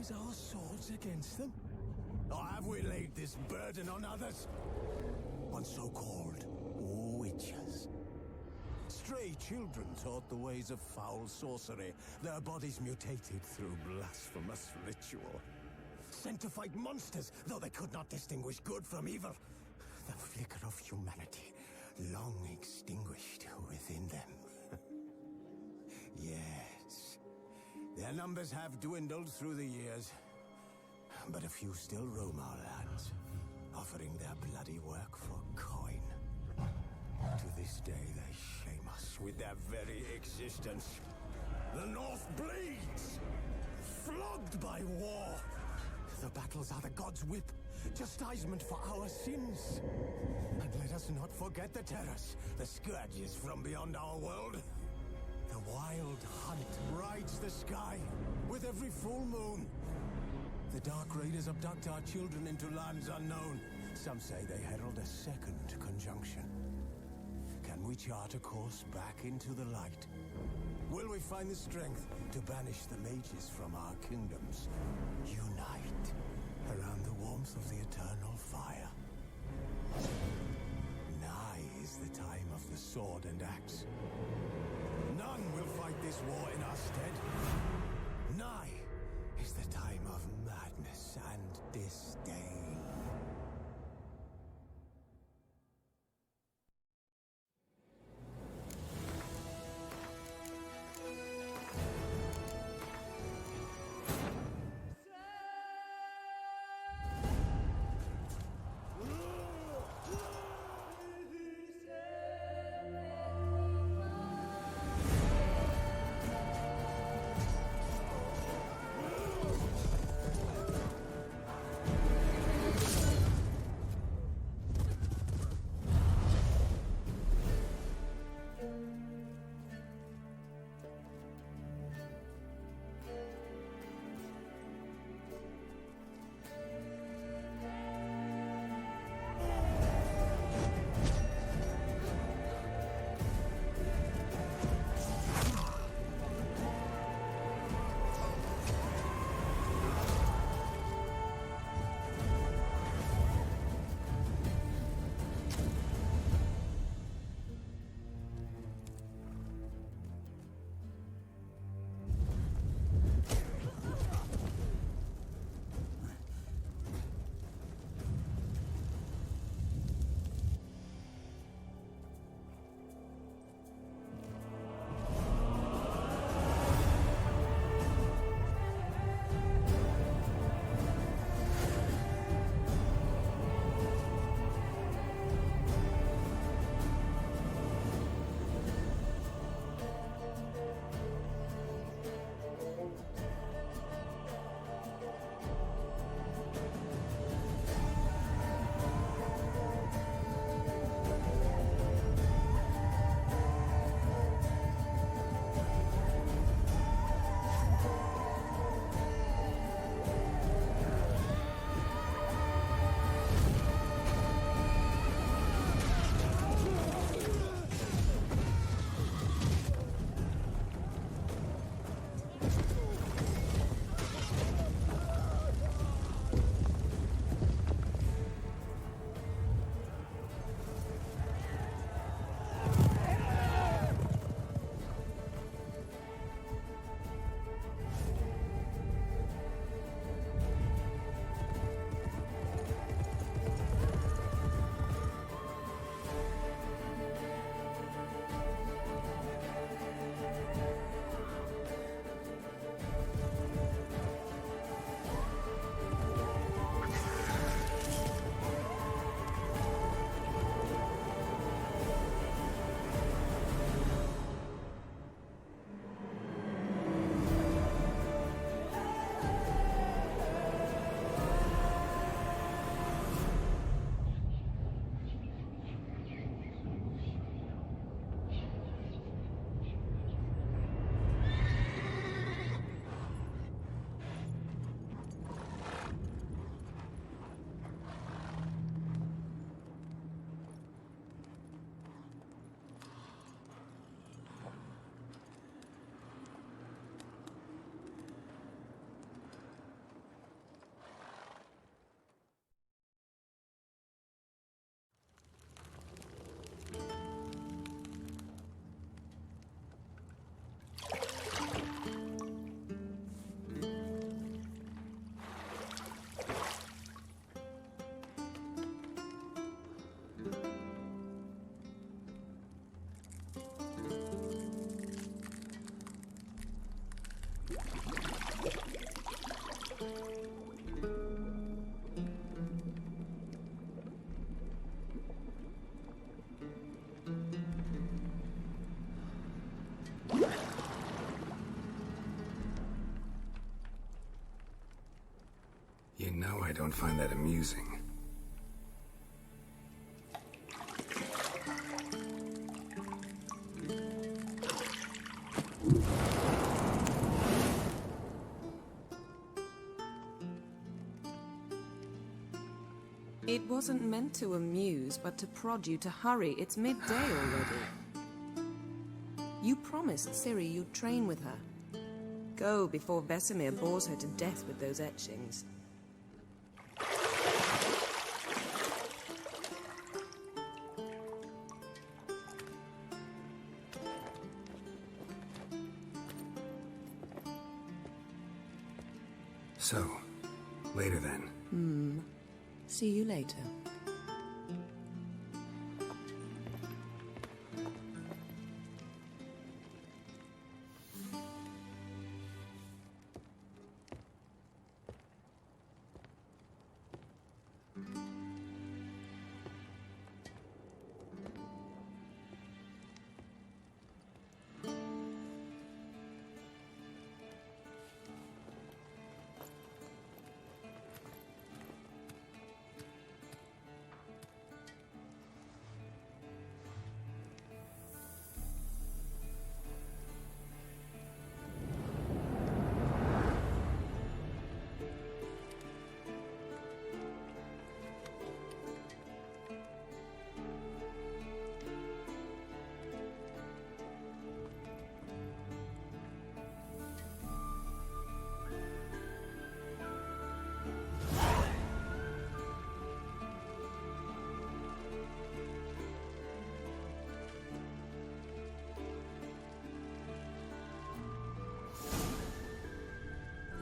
use our swords against them? Or have we laid this burden on others? On so-called witches. Stray children taught the ways of foul sorcery, their bodies mutated through blasphemous ritual. Sent to fight monsters, though they could not distinguish good from evil. The flicker of humanity, long extinguished within them. Yes, their numbers have dwindled through the years, but a few still roam our lands, offering their bloody work for coin. To this day, they shame us with their very existence. The North bleeds, flogged by war. The battles are the gods' whip, chastisement for our sins. And let us not forget the terrors, the scourges from beyond our world. The wild hunt rides the sky with every full moon. The Dark Raiders abduct our children into lands unknown. Some say they herald a second conjunction. Can we chart a course back into the light? Will we find the strength to banish the mages from our kingdoms? Unite around the warmth of the eternal fire. Nigh is the time of the sword and axe. None will fight this war in our stead. Nigh is the time of madness and disdain. You know I don't find that amusing. It wasn't meant to amuse, but to prod you to hurry. It's midday already. You promised Ciri you'd train with her. Go before Vesemir bores her to death with those etchings. So, later then. See you later.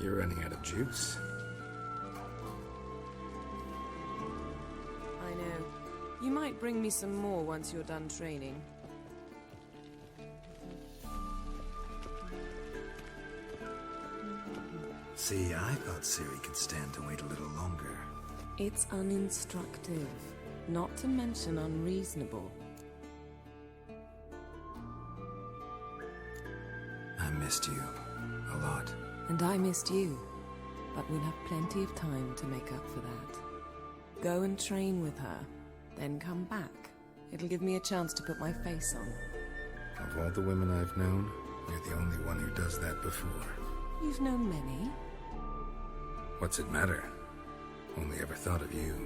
You're running out of juice. I know. You might bring me some more once you're done training. See, I thought Ciri could stand to wait a little longer. It's uninstructive, not to mention unreasonable. I missed you. A lot. And I missed you. But we'll have plenty of time to make up for that. Go and train with her, then come back. It'll give me a chance to put my face on. Of all the women I've known, you're the only one who does that before. You've known many. What's it matter? Only ever thought of you.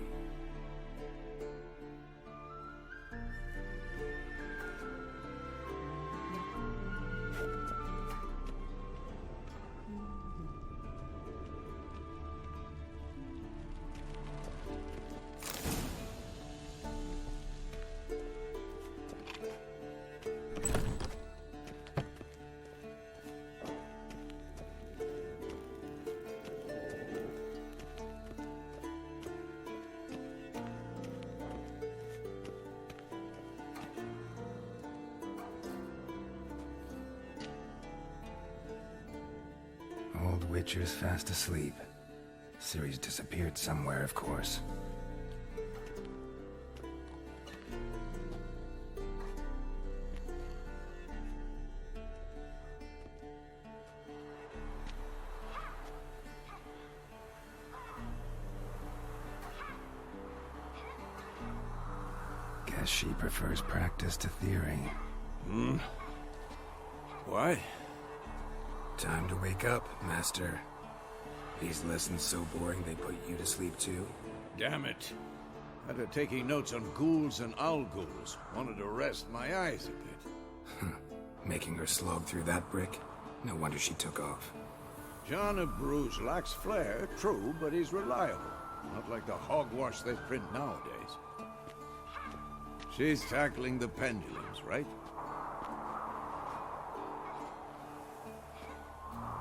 Old Witcher's fast asleep. Ciri's disappeared somewhere, of course. Guess she prefers practice to theory. Why? Time to wake up, Master. These lessons so boring they put you to sleep too? Damn it. After taking notes on ghouls and owl ghouls, wanted to rest my eyes a bit. Making her slog through that brick? No wonder she took off. John of Bruges lacks flair, true, but he's reliable. Not like the hogwash they print nowadays. She's tackling the pendulums, right?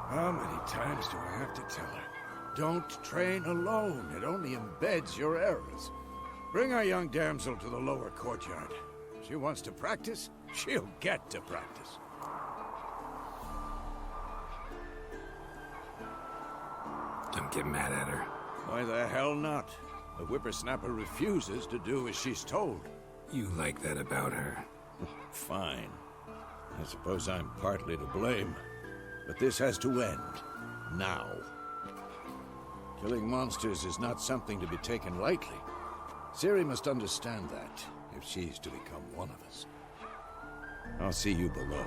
How many times do I have to tell her? Don't train alone. It only embeds your errors. Bring our young damsel to the lower courtyard. She wants to practice, she'll get to practice. Don't get mad at her. Why the hell not? The whippersnapper refuses to do as she's told. You like that about her. Fine. I suppose I'm partly to blame. But this has to end. Now. Killing monsters is not something to be taken lightly. Ciri must understand that, if she's to become one of us. I'll see you below.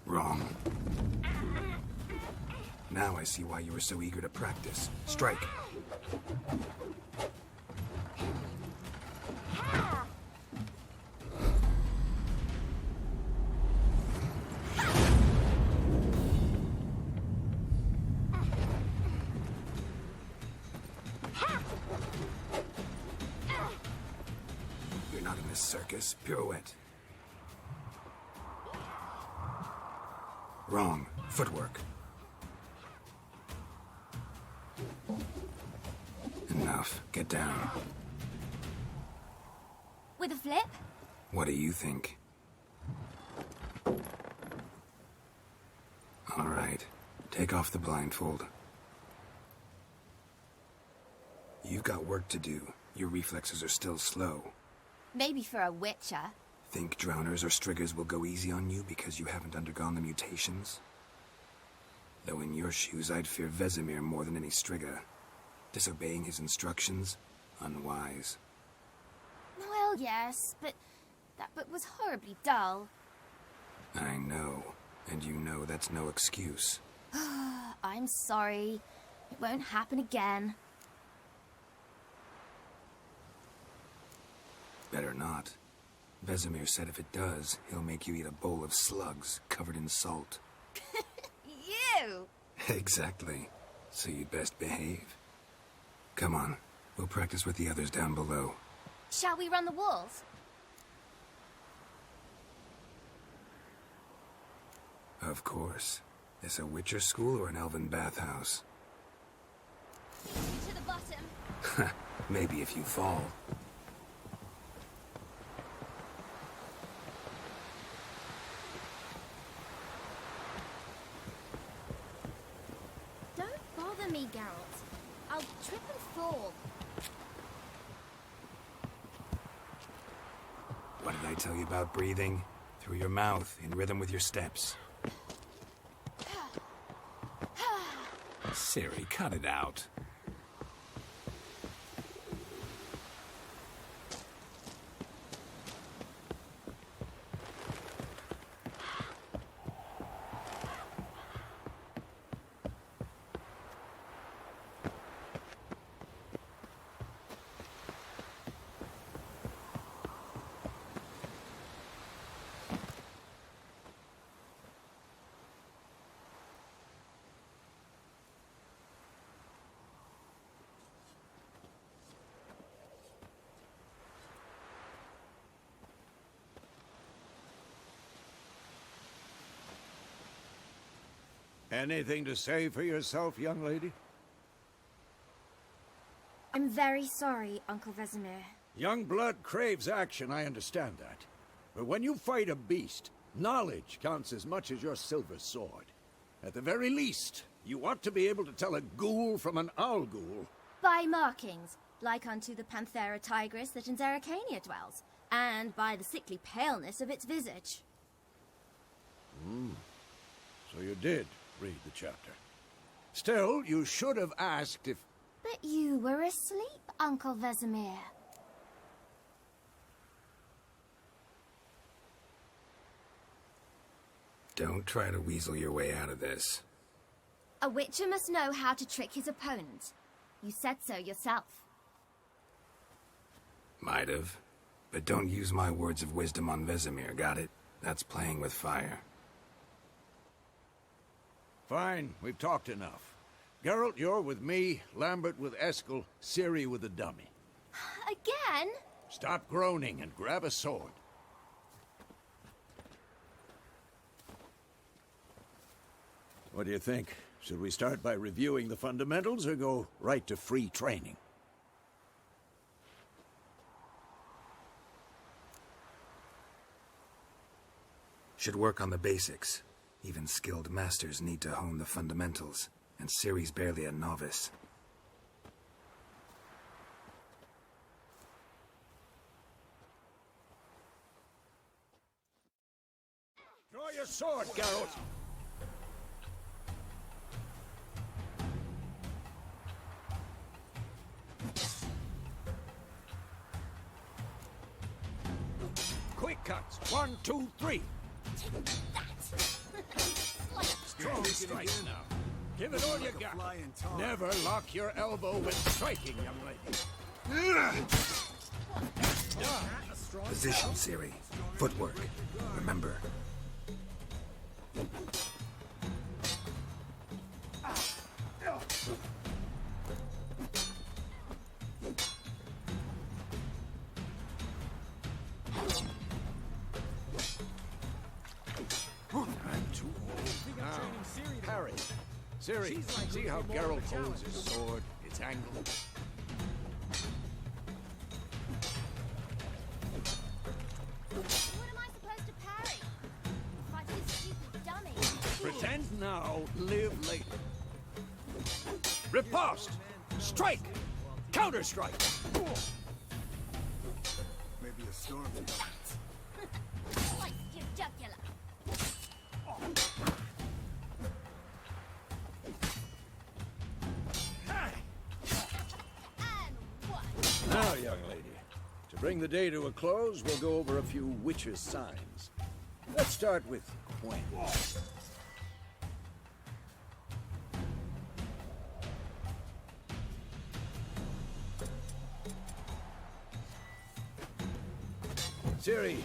Wrong. Now I see why you were so eager to practice. Strike. You're not in this circus. Pirouette. Wrong. Footwork. Enough. Get down. With a flip? What do you think? All right. Take off the blindfold. You've got work to do. Your reflexes are still slow. Maybe for a witcher. Think drowners or striggers will go easy on you because you haven't undergone the mutations? Though in your shoes, I'd fear Vesemir more than any strigger. Disobeying his instructions? Unwise. Well, yes, but that book was horribly dull. I know. And you know that's no excuse. I'm sorry. It won't happen again. Better not. Vesemir said if it does, he'll make you eat a bowl of slugs covered in salt. You! Exactly. So you'd best behave. Come on. We'll practice with the others down below. Shall we run the walls? Of course. This a Witcher school or an elven bathhouse? To the bottom. Maybe if you fall. Don't bother me, Geralt. I'll trip and fall. What did I tell you about breathing? Through your mouth, in rhythm with your steps. Ciri, cut it out. Anything to say for yourself, young lady? I'm very sorry, Uncle Vesemir. Young blood craves action, I understand that. But when you fight a beast, knowledge counts as much as your silver sword. At the very least, you ought to be able to tell a ghoul from an owl ghoul. By markings, like unto the Panthera tigris that in Zerrikania dwells, and by the sickly paleness of its visage. So you did read the chapter. Still, you should have asked if... But you were asleep, Uncle Vesemir. Don't try to weasel your way out of this. A witcher must know how to trick his opponent. You said so yourself. Might have. But don't use my words of wisdom on Vesemir, got it? That's playing with fire. Fine, we've talked enough. Geralt, you're with me, Lambert with Eskel, Ciri with the dummy. Again? Stop groaning and grab a sword. What do you think? Should we start by reviewing the fundamentals or go right to free training? Should work on the basics. Even skilled masters need to hone the fundamentals, and Ciri's barely a novice. Draw your sword, Geralt. Quick cuts. 1, 2, 3. Strong strike now. Give it all you got. Never lock your elbow when striking, young lady. Position, Ciri. Footwork. Remember. I'm too old now. Parry. Ciri, see how Geralt holds his sword, its angle? What am I supposed to parry? Fight this stupid dummy. Pretend now, live later. Riposte! Strike! Counter-strike! Maybe a storm. Slice your jugular. And one. Now, young lady, to bring the day to a close, we'll go over a few witches' signs. Let's start with Gwen. Ciri,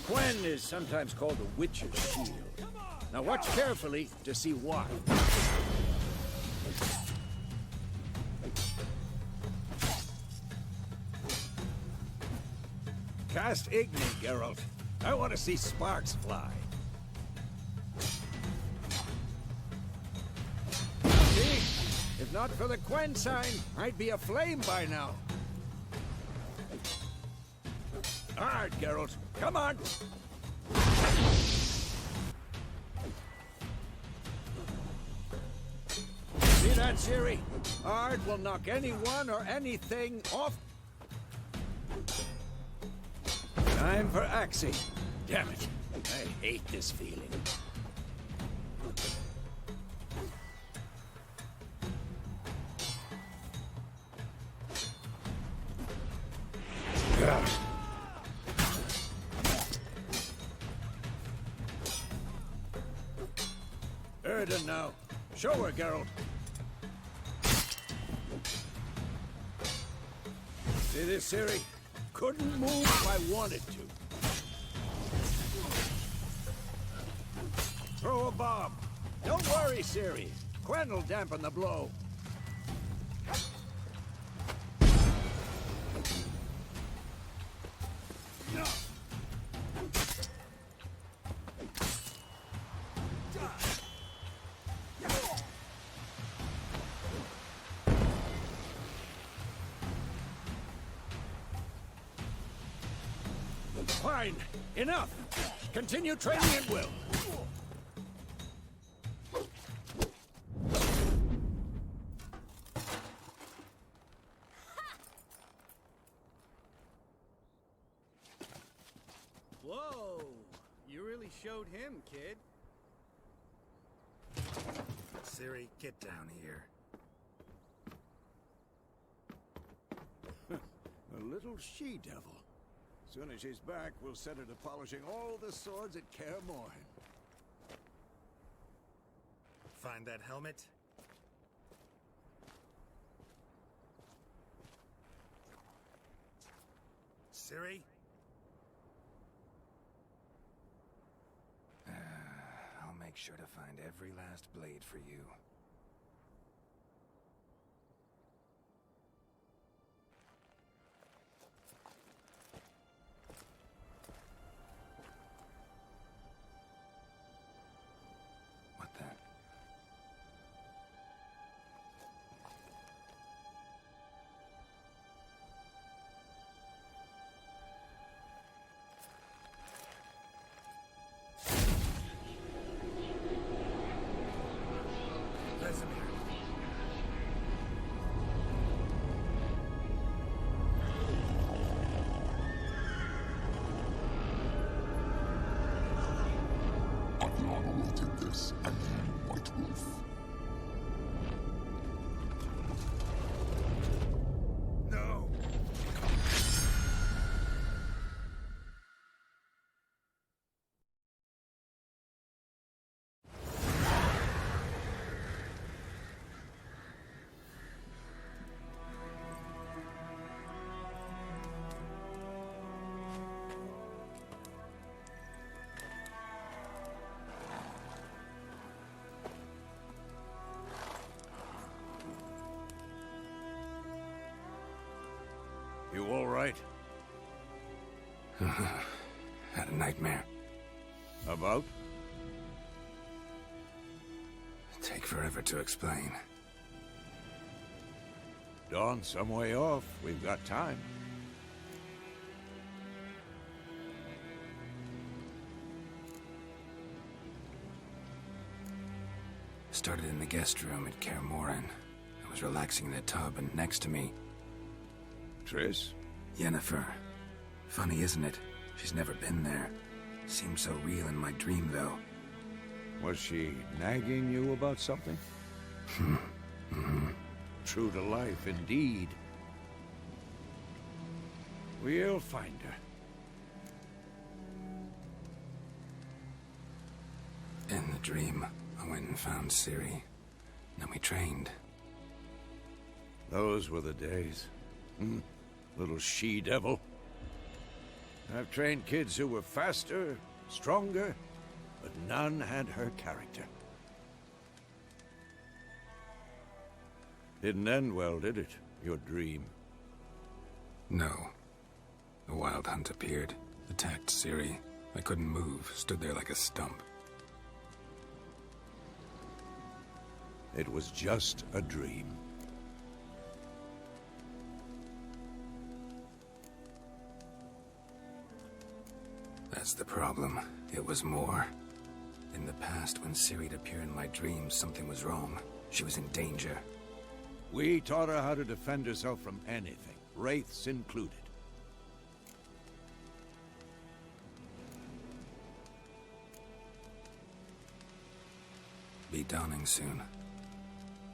Gwen is sometimes called the Witch's Shield. Now watch carefully to see why. Cast Igni, Geralt. I want to see sparks fly. See? If not for the Gwen sign, I'd be aflame by now. All right, Geralt. Come on! See that, Ciri? Ard will knock anyone or anything off. Time for axing. Damn it. I hate this feeling. Ugh. Erden now. Show her, Geralt. See this, Ciri? Couldn't move if I wanted to. Throw a bomb. Don't worry, Ciri. Gwen will dampen the blow. Fine. Enough. Continue training at will. Whoa! You really showed him, kid. Ciri, get down here. A little she-devil. Soon as she's back, we'll set her to polishing all the swords at Kaer Morhen. Find that helmet? Ciri? I'll make sure to find every last blade for you. What then? did this, and you, White Wolf. No! You all right? Had a nightmare. About? Take forever to explain. Dawn's some way off. We've got time. Started in the guest room at Kaer Morhen. I was relaxing in a tub, and next to me, Triss? Yennefer. Funny, isn't it? She's never been there. Seemed so real in my dream, though. Was she nagging you about something? True to life, indeed. We'll find her. In the dream, I went and found Ciri. Then we trained. Those were the days. Little she-devil. I've trained kids who were faster, stronger, but none had her character. Didn't end well, did it? Your dream? No. The Wild Hunt appeared, attacked Ciri. I couldn't move, stood there like a stump. It was just a dream. That's the problem. It was more. In the past, when Ciri'd appear in my dreams, something was wrong. She was in danger. We taught her how to defend herself from anything, wraiths included. Be dawning soon.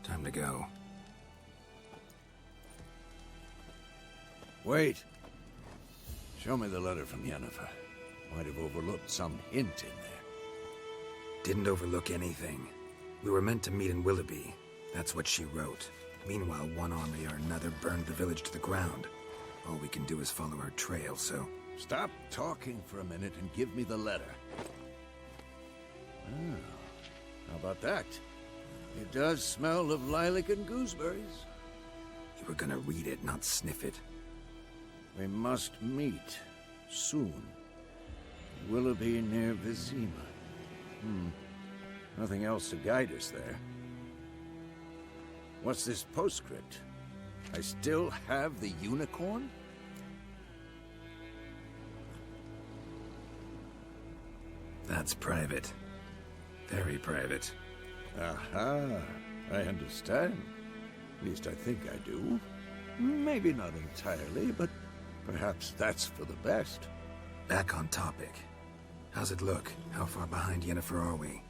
Time to go. Wait. Show me the letter from Yennefer. Might have overlooked some hint in there. Didn't overlook anything. We were meant to meet in Willoughby. That's what she wrote. Meanwhile, one army or another burned the village to the ground. All we can do is follow her trail, so... Stop talking for a minute and give me the letter. How about that? It does smell of lilac and gooseberries. You were gonna read it, not sniff it. We must meet. Soon. Willoughby near Vizima. Nothing else to guide us there. What's this postscript? I still have the unicorn? That's private. Very private. Aha, I understand. At least I think I do. Maybe not entirely, but perhaps that's for the best. Back on topic. How's it look? How far behind Yennefer are we?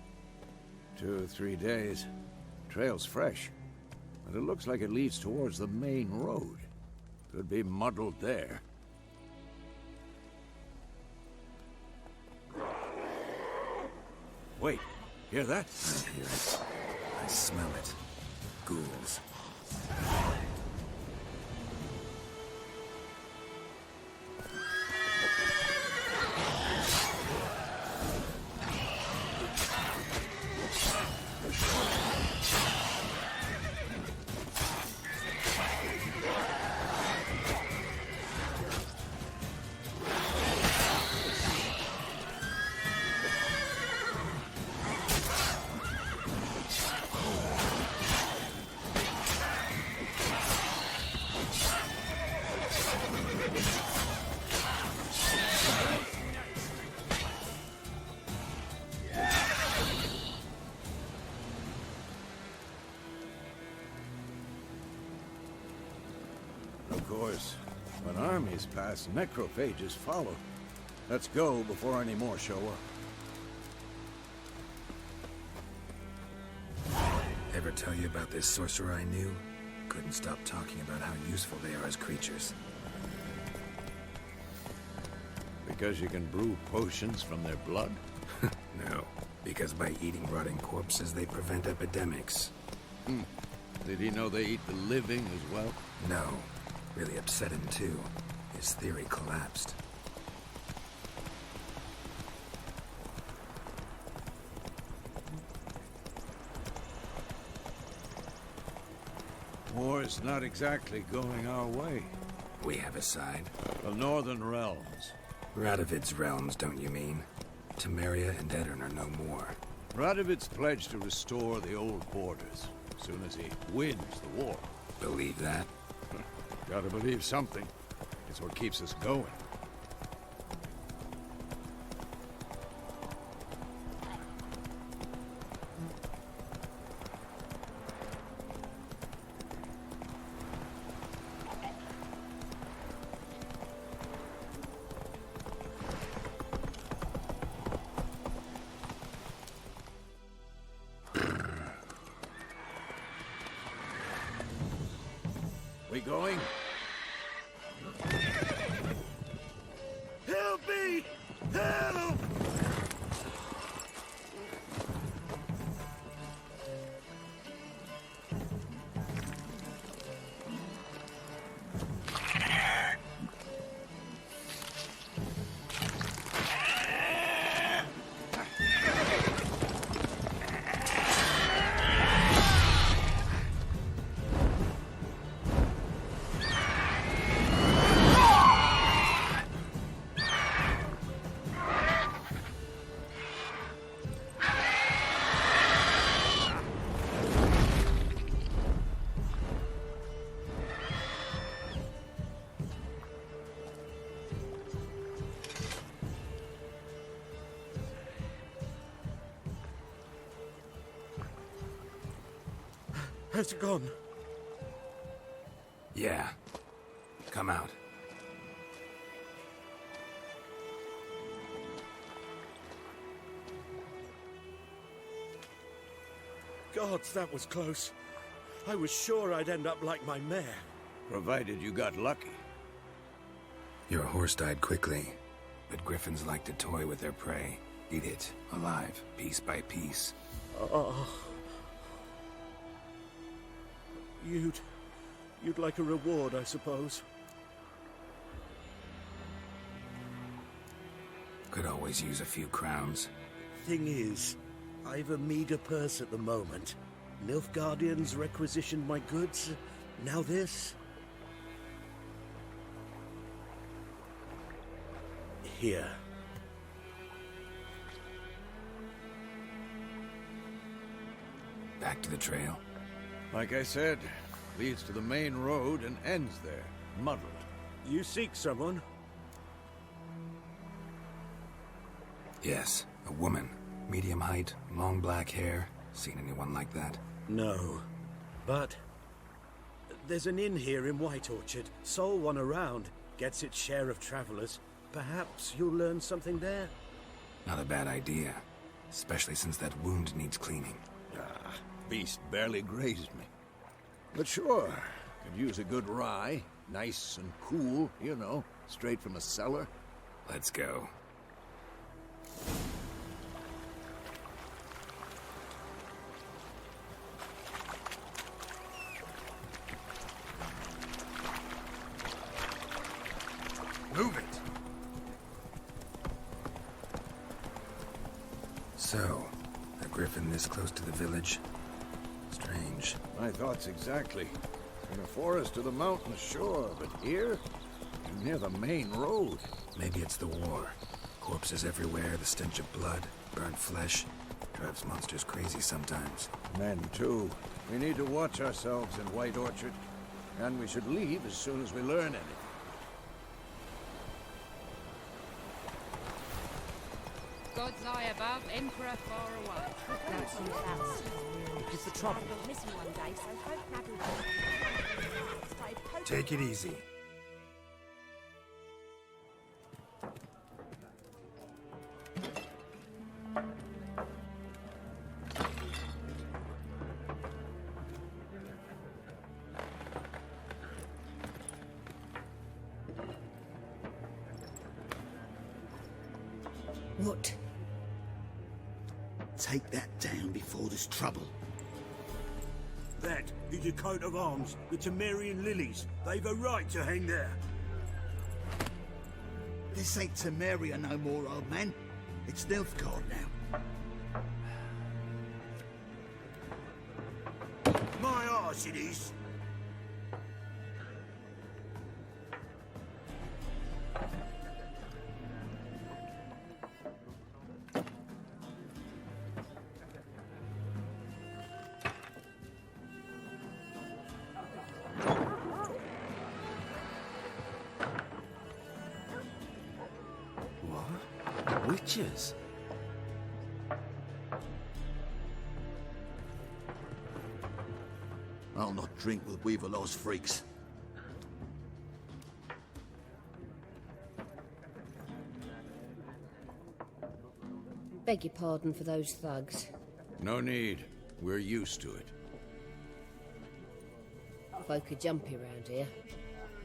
2 or 3 days. Trail's fresh, but it looks like it leads towards the main road. Could be muddled there. Wait, hear that? I hear it. I smell it. Ghouls. Of course, when armies pass, necrophages follow. Let's go before any more show up. Ever tell you about this sorcerer I knew? Couldn't stop talking about how useful they are as creatures. Because you can brew potions from their blood? No, because by eating rotting corpses, they prevent epidemics. Did he know they eat the living as well? No. Really upset him, too. His theory collapsed. War's not exactly going our way. We have a side. The Northern Realms. Radovid's realms, don't you mean? Temeria and Edirn are no more. Radovid's pledged to restore the old borders as soon as he wins the war. Believe that? Gotta believe something. It's what keeps us going. We going? Help me! Help! Has it gone? Yeah. Come out. Gods, that was close. I was sure I'd end up like my mare. Provided you got lucky. Your horse died quickly, but griffins like to toy with their prey. Eat it, alive, piece by piece. Oh. You'd like a reward, I suppose. Could always use a few crowns. Thing is, I've a meager purse at the moment. Nilfgaardians requisitioned my goods. Now this. Here. Back to the trail. Like I said, leads to the main road and ends there, muddled. You seek someone? Yes, a woman. Medium height, long black hair. Seen anyone like that? No. But there's an inn here in White Orchard. Sole one around. Gets its share of travelers. Perhaps you'll learn something there? Not a bad idea. Especially since that wound needs cleaning. Beast barely grazed me. But sure, could use a good rye. Nice and cool, you know, straight from a cellar. Let's go. Move it! So, a griffin this close to the village? Strange. My thoughts exactly. In the forest or the mountains, sure, but here? Near the main road. Maybe it's the war. Corpses everywhere, the stench of blood, burnt flesh. Drives monsters crazy sometimes. Men, too. We need to watch ourselves in White Orchard. And we should leave as soon as we learn anything. Gods eye above, Emperor far away. That's because the trouble. Missing one day, so hope Naboo will. Take it easy. What? Take that down before there's trouble. That is a coat of arms, the Temerian lilies. They've a right to hang there. This ain't Temeria no more, old man. It's Nilfgaard now. My arse it is. Witches? I'll not drink with Weaverlaw's freaks. Beg your pardon for those thugs. No need. We're used to it. Folk are jumpy round here.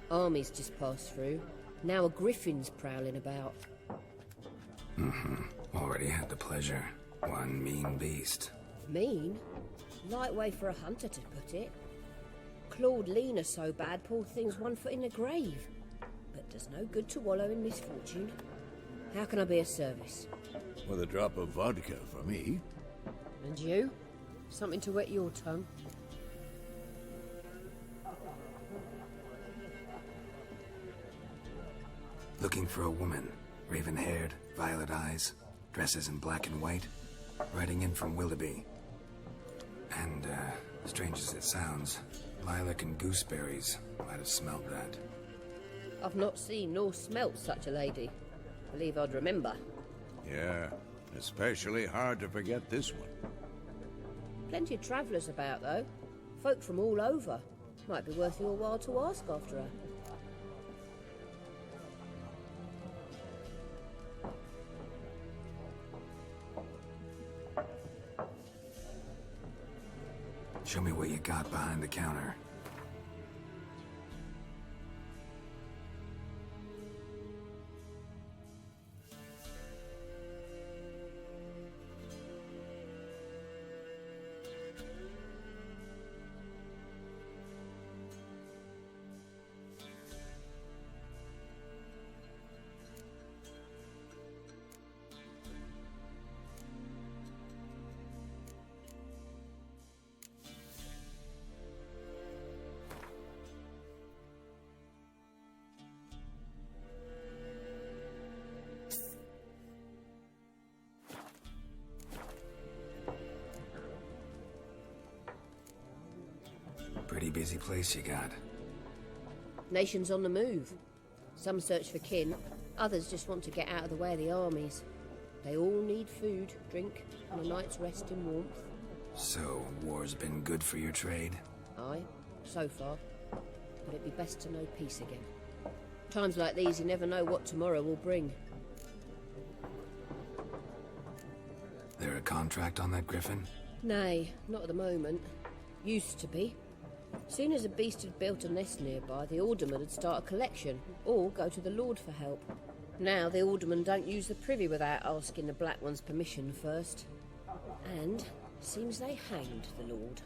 Armies just passed through. Now a griffin's prowling about. Already had the pleasure. One mean beast. Mean? Light way for a hunter to put it. Clawed Lena so bad, poor thing's 1 foot in the grave. But does no good to wallow in misfortune. How can I be of service? With a drop of vodka for me. And you? Something to wet your tongue? Looking for a woman. Raven-haired, violet eyes, dresses in black and white. Riding in from Willoughby. And, strange as it sounds, lilac and gooseberries might have smelled that. I've not seen nor smelt such a lady. Believe I'd remember. Yeah, especially hard to forget this one. Plenty of travellers about, though. Folk from all over. Might be worth your while to ask after her. Show me what you got behind the counter. Pretty busy place you got. Nations on the move. Some search for kin, others just want to get out of the way of the armies. They all need food, drink, and a night's rest in warmth. So, war's been good for your trade? Aye, so far. But it'd be best to know peace again. Times like these, you never know what tomorrow will bring. There a contract on that griffin? Nay, not at the moment. Used to be. Soon as a beast had built a nest nearby, the alderman would start a collection, or go to the Lord for help. Now the alderman don't use the privy without asking the Black One's permission first. And seems they hanged the Lord.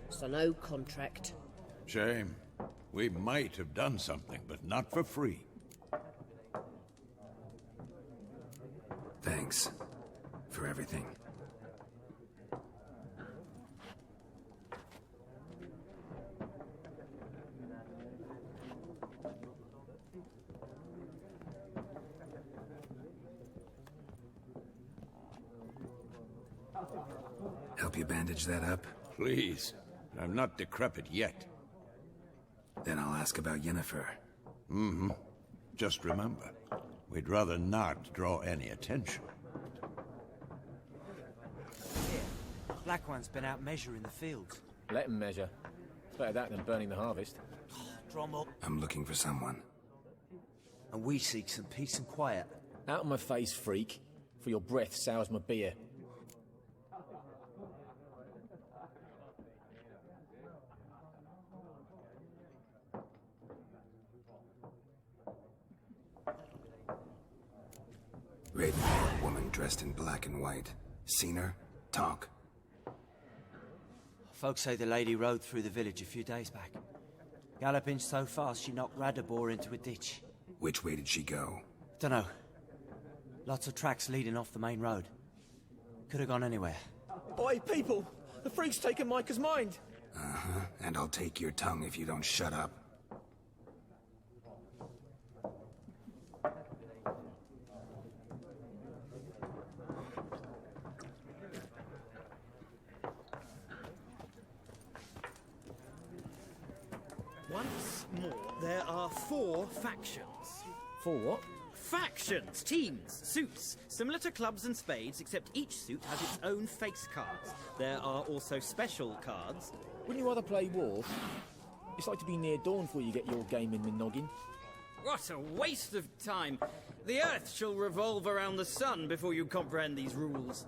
So no contract. Shame. We might have done something, but not for free. Thanks. For everything. Help you bandage that up? Please. I'm not decrepit yet. Then I'll ask about Yennefer. Mm-hmm. Just remember, we'd rather not draw any attention. Black One's been out measuring the fields. Let him measure. Better that than burning the harvest. Drum up. I'm looking for someone. And we seek some peace and quiet. Out of my face, freak. For your breath sours my beer. Ravenhill, a woman dressed in black and white. Seen her? Talk. Folks say the lady rode through the village a few days back. Galloping so fast she knocked Radabor into a ditch. Which way did she go? Dunno. Lots of tracks leading off the main road. Could have gone anywhere. Oi, people! The freak's taken Micah's mind! Uh-huh, and I'll take your tongue if you don't shut up. Once more, there are 4 factions. 4 what? Factions, teams, suits, similar to clubs and spades, except each suit has its own face cards. There are also special cards. Wouldn't you rather play war? It's like to be near dawn before you get your game in the noggin. What a waste of time! The Earth shall revolve around the sun before you comprehend these rules.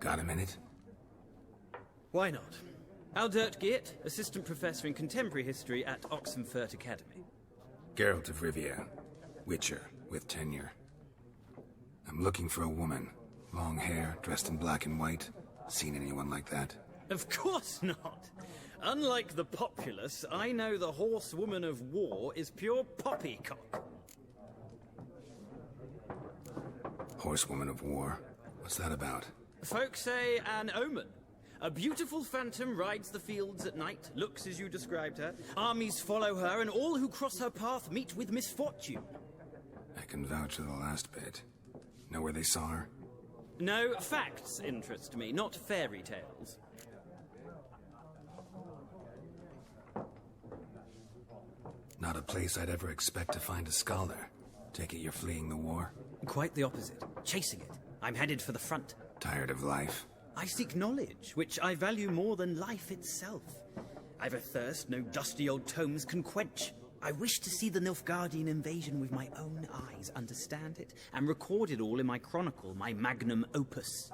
Got a minute? Why not? Aldert Geert, Assistant Professor in Contemporary History at Oxenfurt Academy. Geralt of Rivia. Witcher, with tenure. I'm looking for a woman. Long hair, dressed in black and white. Seen anyone like that? Of course not! Unlike the populace, I know the horsewoman of war is pure poppycock. Horsewoman of war? What's that about? Folk say an omen. A beautiful phantom rides the fields at night, looks as you described her. Armies follow her, and all who cross her path meet with misfortune. I can vouch for the last bit. Know where they saw her? No, facts interest me, not fairy tales. Not a place I'd ever expect to find a scholar. Take it you're fleeing the war? Quite the opposite. Chasing it. I'm headed for the front. Tired of life? I seek knowledge, which I value more than life itself. I've a thirst no dusty old tomes can quench. I wish to see the Nilfgaardian invasion with my own eyes, understand it, and record it all in my chronicle, my magnum opus.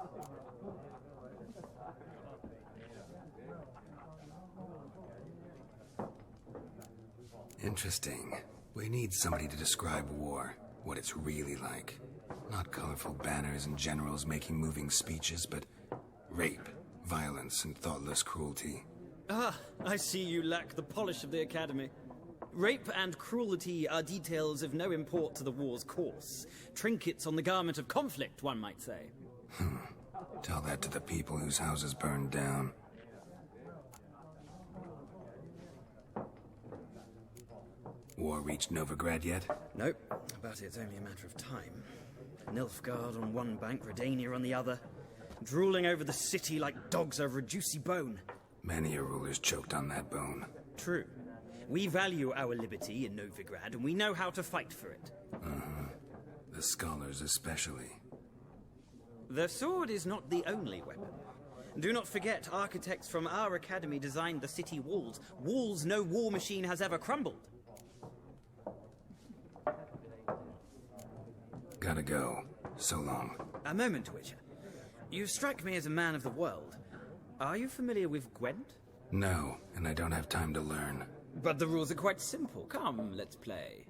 Interesting. We need somebody to describe war, what it's really like. Not colorful banners and generals making moving speeches, but rape, violence, and thoughtless cruelty. Ah, I see you lack the polish of the Academy. Rape and cruelty are details of no import to the war's course. Trinkets on the garment of conflict, one might say. Tell that to the people whose houses burned down. War reached Novigrad yet? Nope, but it's only a matter of time. Nilfgaard on one bank, Redania on the other. Drooling over the city like dogs over a juicy bone. Many a ruler's choked on that bone. True. We value our liberty in Novigrad, and we know how to fight for it. The scholars especially. The sword is not the only weapon. Do not forget, architects from our academy designed the city walls. Walls no war machine has ever crumbled. Gotta go. So long. A moment, Witcher. You strike me as a man of the world. Are you familiar with Gwent? No, and I don't have time to learn. But the rules are quite simple. Come, let's play.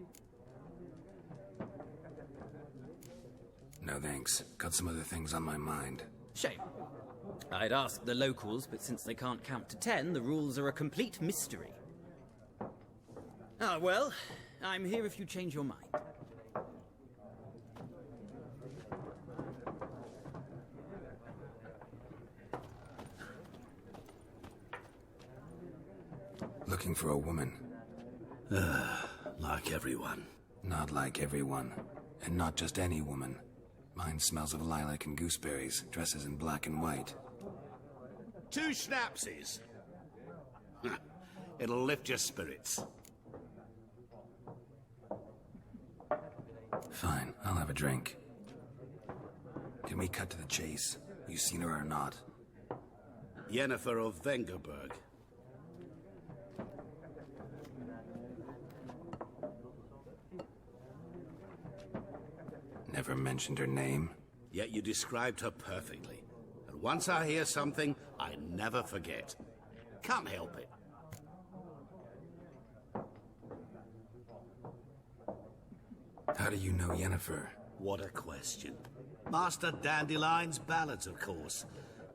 No thanks. Got some other things on my mind. Shame. I'd ask the locals, but since they can't count to 10, the rules are a complete mystery. Ah, well, I'm here if you change your mind. Looking for a woman. Like everyone. Not like everyone. And not just any woman. Mine smells of lilac and gooseberries, dresses in black and white. 2 schnapsies. It'll lift your spirits. Fine, I'll have a drink. Can we cut to the chase? You seen her or not? Yennefer of Vengerberg. Never mentioned her name. Yet you described her perfectly. And once I hear something, I never forget. Can't help it. How do you know Yennefer? What a question. Master Dandelion's ballads, of course.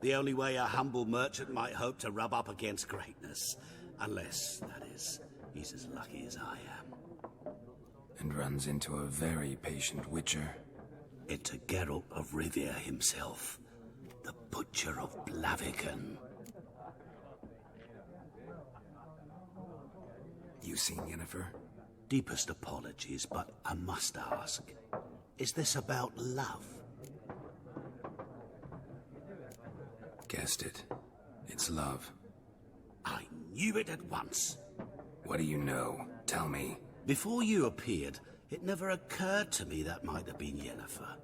The only way a humble merchant might hope to rub up against greatness. Unless, that is, he's as lucky as I am. And runs into a very patient witcher. Into Geralt of Rivia himself. The Butcher of Blaviken. You seen Yennefer? Deepest apologies, but I must ask. Is this about love? Guessed it. It's love. I knew it at once. What do you know? Tell me. Before you appeared, it never occurred to me that might have been Yennefer.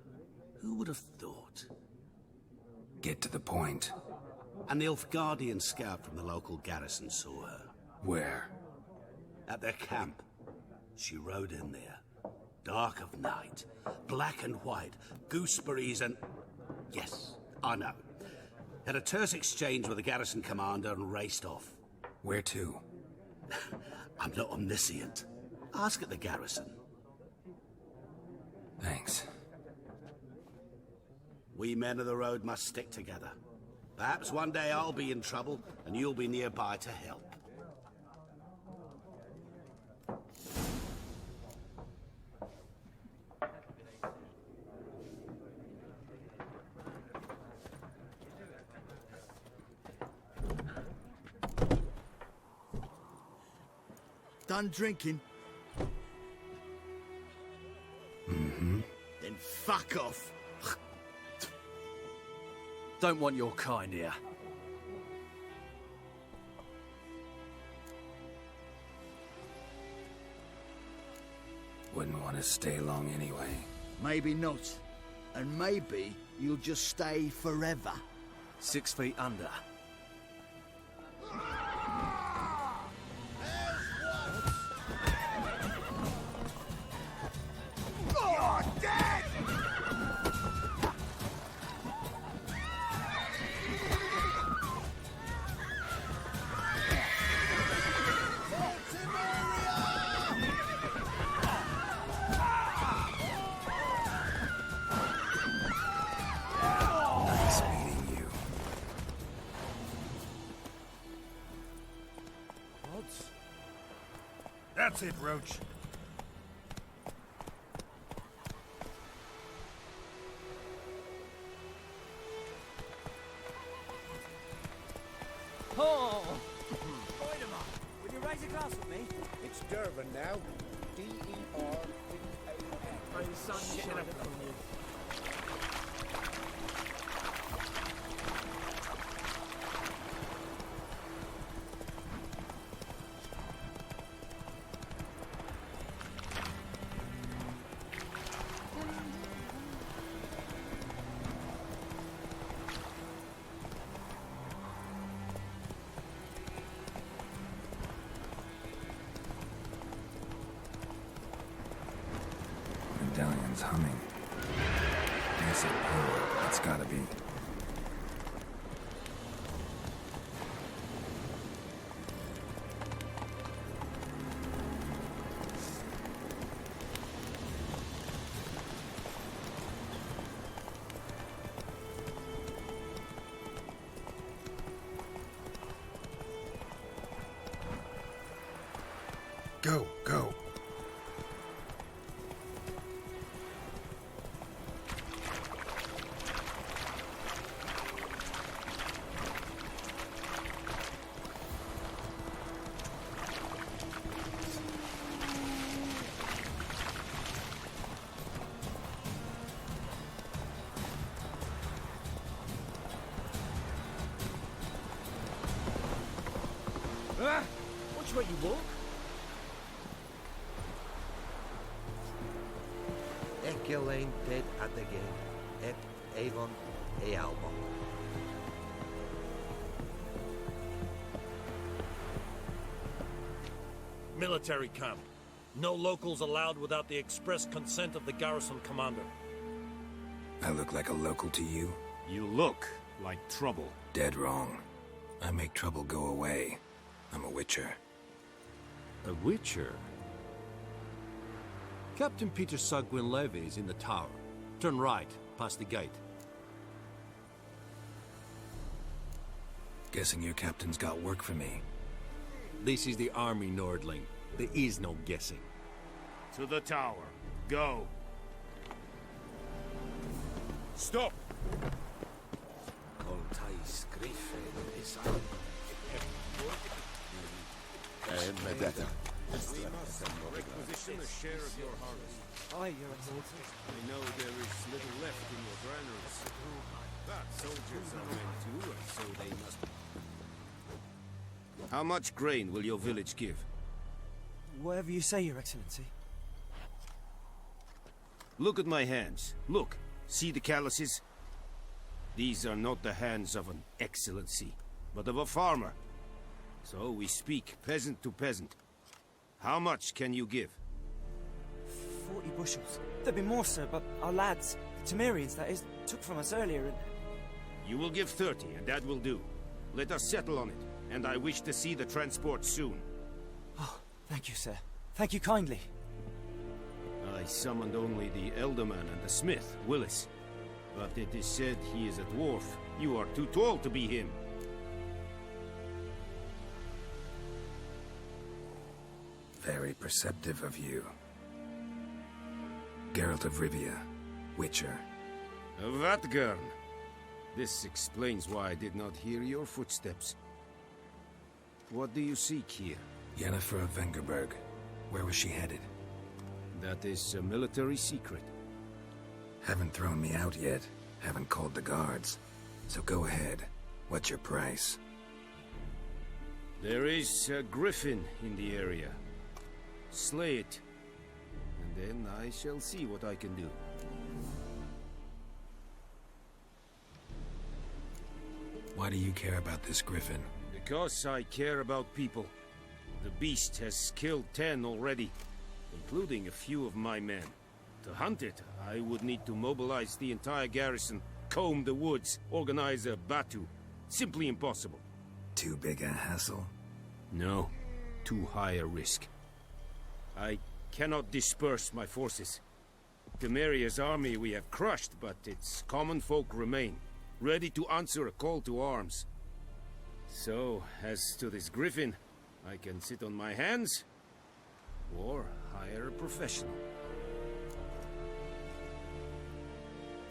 Who would have thought? Get to the point. A Nilfgaardian scout from the local garrison saw her. Where? At their camp. She rode in there. Dark of night. Black and white. Gooseberries and... Yes, I know. Had a terse exchange with the garrison commander and raced off. Where to? I'm not omniscient. Ask at the garrison. Thanks. We men of the road must stick together. Perhaps one day I'll be in trouble and you'll be nearby to help. Done drinking? Mm-hmm. Then fuck off. Don't want your kind here. Wouldn't want to stay long anyway. Maybe not. And maybe you'll just stay forever. 6 feet under. Nice meeting you. That's it, Roach. Oh! Wait a minute. Will you raise a glass with me? It's Dervin now. D-E-R-V-A-N. May the sun shine upon you. Medallion's humming. Acid power. It's gotta be. Go, go. Watch where you walk. Egelain dead at the game. Et Avon Ealba. Military camp. No locals allowed without the express consent of the garrison commander. I look like a local to you? You look like trouble. Dead wrong. I make trouble go away. I'm a witcher. A witcher? Captain Peter Sugwin Levy is in the tower. Turn right, past the gate. Guessing your captain's got work for me. This is the army, Nordling. There is no guessing. To the tower. Go. Stop! Requisition a share of your harvest. Aye, Your Excellency. I know there is little left in your granaries. But soldiers are men too, and so they must. How much grain will your village give? Whatever you say, Your Excellency. Look at my hands. Look. See the calluses? These are not the hands of an excellency, but of a farmer. So we speak peasant to peasant. How much can you give? 40 bushels. There'd be more, sir, but our lads, the Temerians, that is, took from us earlier and... You will give 30, and that will do. Let us settle on it, and I wish to see the transport soon. Oh, thank you, sir. Thank you kindly. I summoned only the Elderman and the smith, Willis. But it is said he is a dwarf. You are too tall to be him. Very perceptive of you. Geralt of Rivia, Witcher. Vatgern. This explains why I did not hear your footsteps. What do you seek here? Yennefer of Vengerberg. Where was she headed? That is a military secret. Haven't thrown me out yet. Haven't called the guards. So go ahead. What's your price? There is a griffin in the area. Slay it. And then I shall see what I can do. Why do you care about this griffin? Because I care about people. The beast has killed 10 already, including a few of my men. To hunt it, I would need to mobilize the entire garrison, comb the woods, organize a batu. Simply impossible. Too big a hassle? No. Too high a risk. I cannot disperse my forces. Temeria's army we have crushed, but its common folk remain, ready to answer a call to arms. So, as to this griffin, I can sit on my hands, or hire a professional.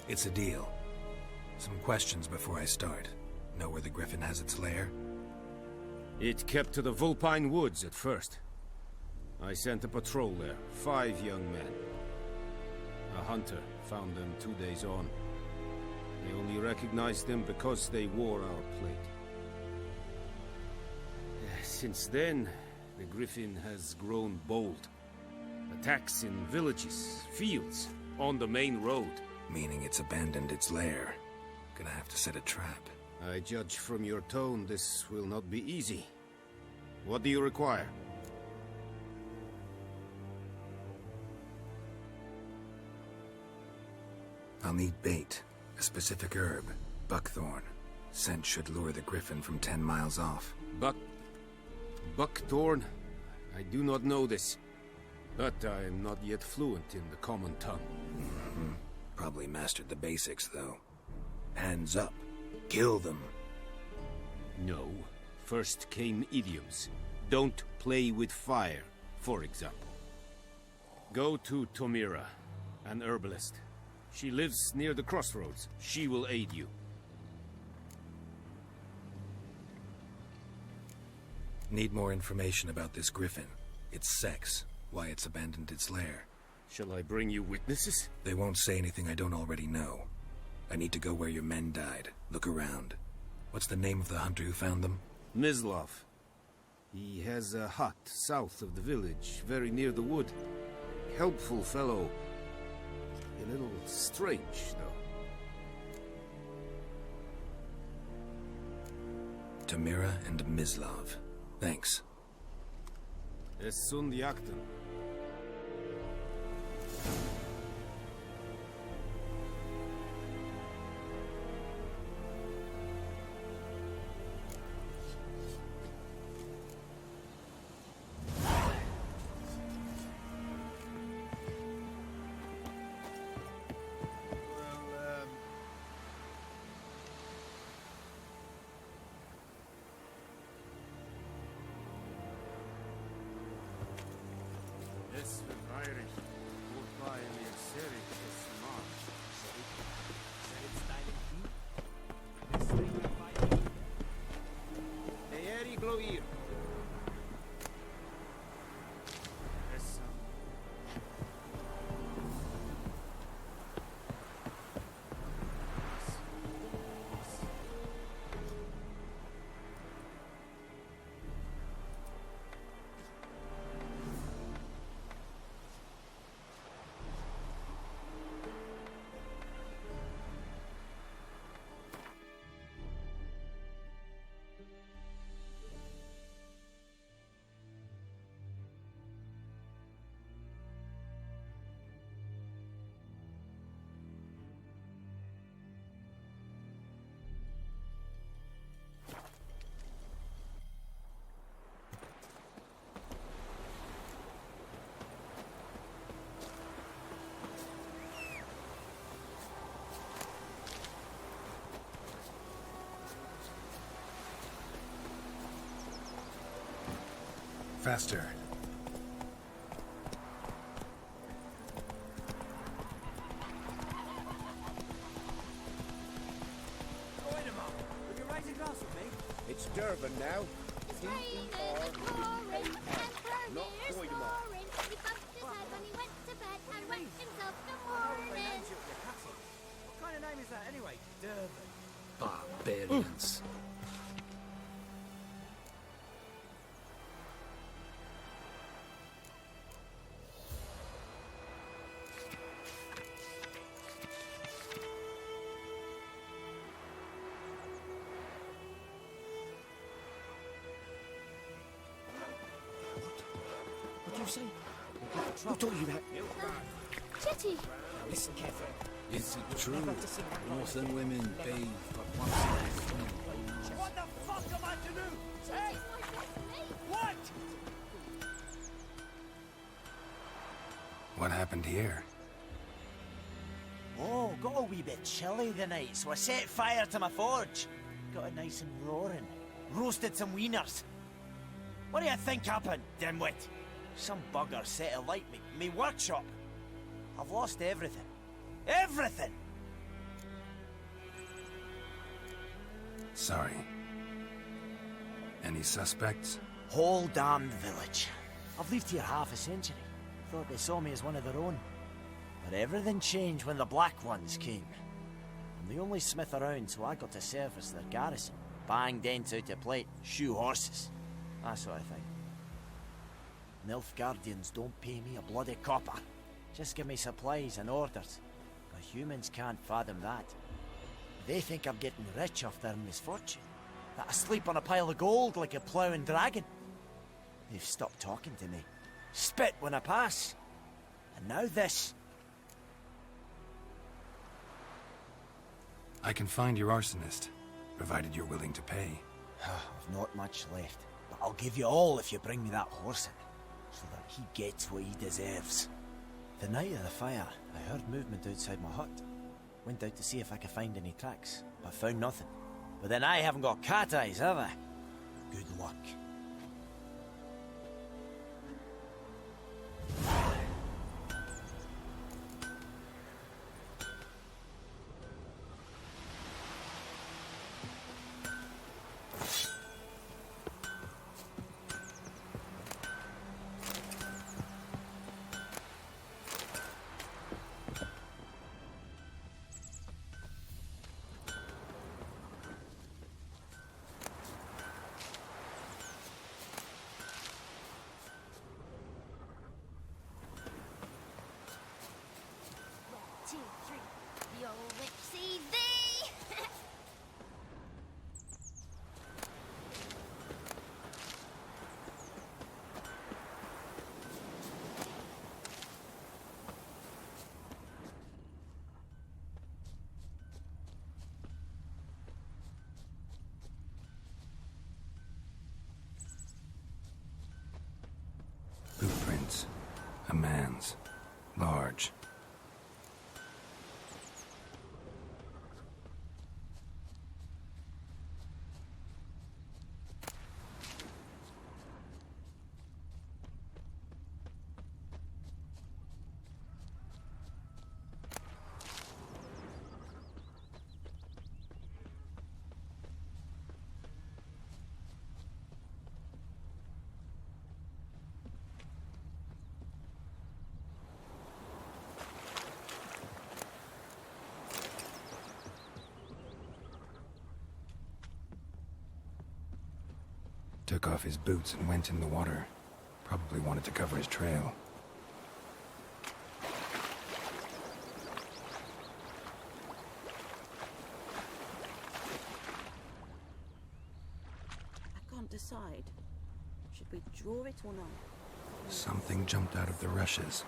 It's a deal. Some questions before I start. Know where the griffin has its lair? It kept to the Vulpine Woods at first. I sent a patrol there, 5 young men. A hunter found them 2 days on. They only recognized them because they wore our plate. Since then, the griffin has grown bold. Attacks in villages, fields, on the main road. Meaning it's abandoned its lair. Gonna have to set a trap. I judge from your tone this will not be easy. What do you require? I'll need bait. A specific herb. Buckthorn. Scent should lure the griffin from 10 miles off. Buckthorn? I do not know this. But I am not yet fluent in the common tongue. Probably mastered the basics, though. Hands up. Kill them. No. First came idioms. Don't play with fire, for example. Go to Tomira, an herbalist. She lives near the crossroads. She will aid you. Need more information about this griffin. Its sex. Why it's abandoned its lair. Shall I bring you witnesses? They won't say anything I don't already know. I need to go where your men died. Look around. What's the name of the hunter who found them? Mislav. He has a hut south of the village, very near the wood. Helpful fellow. A little strange, though. Tomira and Mislav. Thanks. Es sunt jagten. Es verweirig. Wobei mir Serik es mag. Eeri Gloir. Faster. It's Durban now. Not Goidemar. What kind of name is that anyway? Durban. Barbarians. What do you say? Who told you that? Chitty! Listen carefully. Is it true? Northern women bathe but once a week. What the fuck am I to do? Hey! What? What happened here? Oh, got a wee bit chilly the night, so I set fire to my forge. Got it nice and roaring. Roasted some wieners. What do you think happened, dimwit? Some bugger set alight me workshop. I've lost everything. Everything! Sorry. Any suspects? Whole damned village. I've lived here half a century. Thought they saw me as one of their own. But everything changed when the Black Ones came. I'm the only smith around, so I got to service their garrison. Bang dents out of plate, shoe horses. That sort of thing. Nilfgaardians don't pay me a bloody copper. Just give me supplies and orders. But humans can't fathom that. They think I'm getting rich off their misfortune. That I sleep on a pile of gold like a ploughing dragon. They've stopped talking to me. Spit when I pass. And now this. I can find your arsonist, provided you're willing to pay. I've not much left, but I'll give you all if you bring me that horse in, so that he gets what he deserves. The night of the fire, I heard movement outside my hut. Went out to see if I could find any tracks, but found nothing. But then I haven't got cat eyes, have I? Good luck. Footprints. A man's. Large. took off his boots and went in the water. Probably wanted to cover his trail. I can't decide. Should we draw it or not? Something jumped out of the rushes.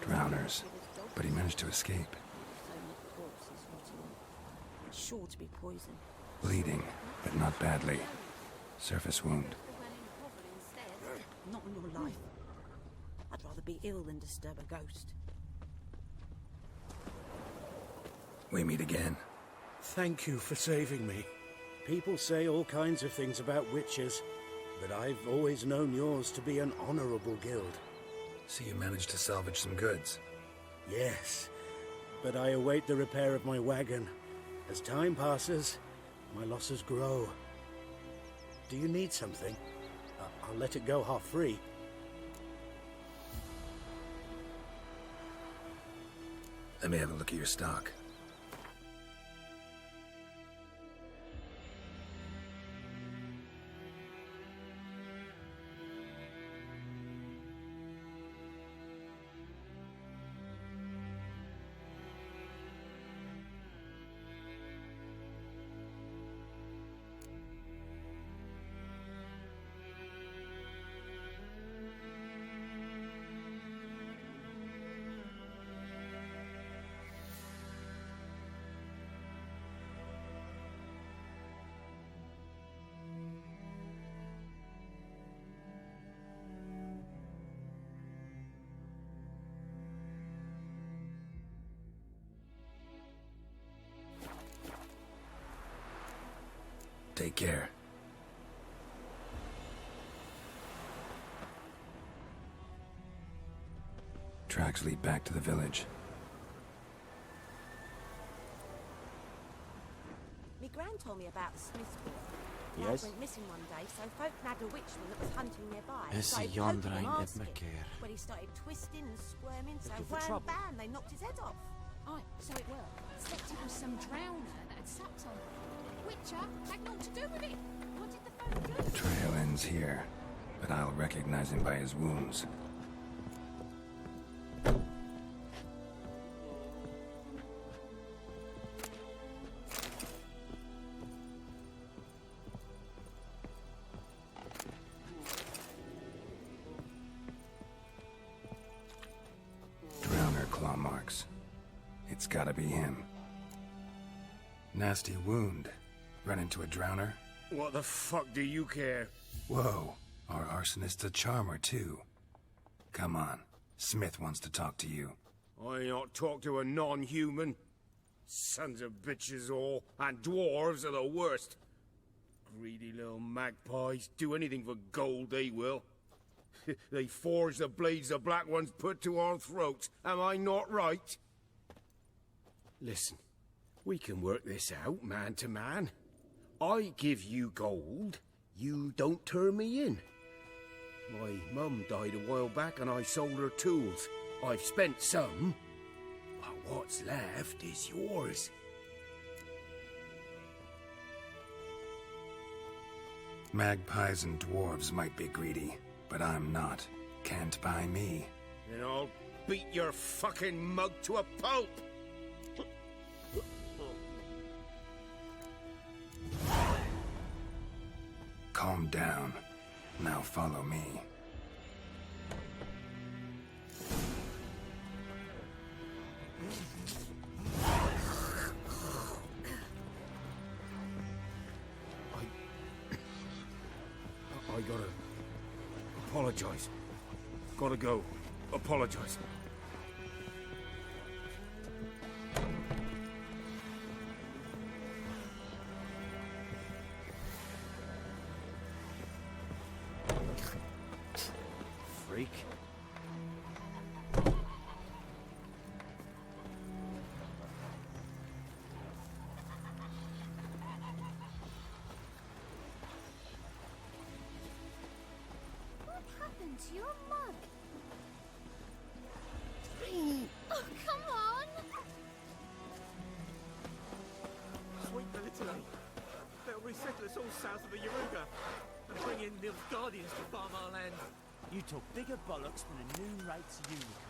Drowners. But he managed to escape. So many corpses rotting. It's sure to be poison. Bleeding, but not badly. Surface wound. Not in your life. I'd rather be ill than disturb a ghost. We meet again. Thank you for saving me. People say all kinds of things about witches, but I've always known yours to be an honorable guild. So you managed to salvage some goods? Yes, but I await the repair of my wagon. As time passes, my losses grow. Do you need something? I'll let it go half-free. Let me have a look at your stock. Take care. Tracks lead back to the village. Me gran told me about the Smith's Wheel. Yes? Lad went missing one day, so folk nabbed a witchman that was hunting nearby. It's Started a yonder poking ain't him, it, asking. McCare. When he started twisting and squirming, so Looking for wham trouble? bam, they knocked his head off. Aye, so it were. Slept it was some drowner that had sucked on him. Witcher had naught to do with it. What did the folk do? Trail ends here, but I'll recognize him by his wounds. Drowner claw marks. It's gotta be him. Nasty wound. Run into a drowner? What the fuck do you care? Whoa, our arsonist's a charmer too. Come on, Smith wants to talk to you. I ain't not talk to a non-human. Sons of bitches all, and dwarves are the worst. Greedy little magpies, do anything for gold they will. They forge the blades the black ones put to our throats, am I not right? Listen, we can work this out man to man. I give you gold, you don't turn me in. My mum died a while back and I sold her tools. I've spent some, but what's left is yours. Magpies and dwarves might be greedy, but I'm not. Can't buy me. Then I'll beat your fucking mug to a pulp! Calm down. Now follow me. I gotta apologize. Gotta go. Apologize. Freak. What happened to your mug? Oh, come on! Sweet Military. They'll resettle us all south of the Yaruga and bring in Nilfgaardians to farm our land. You took bigger bollocks than a noon rights unicorn.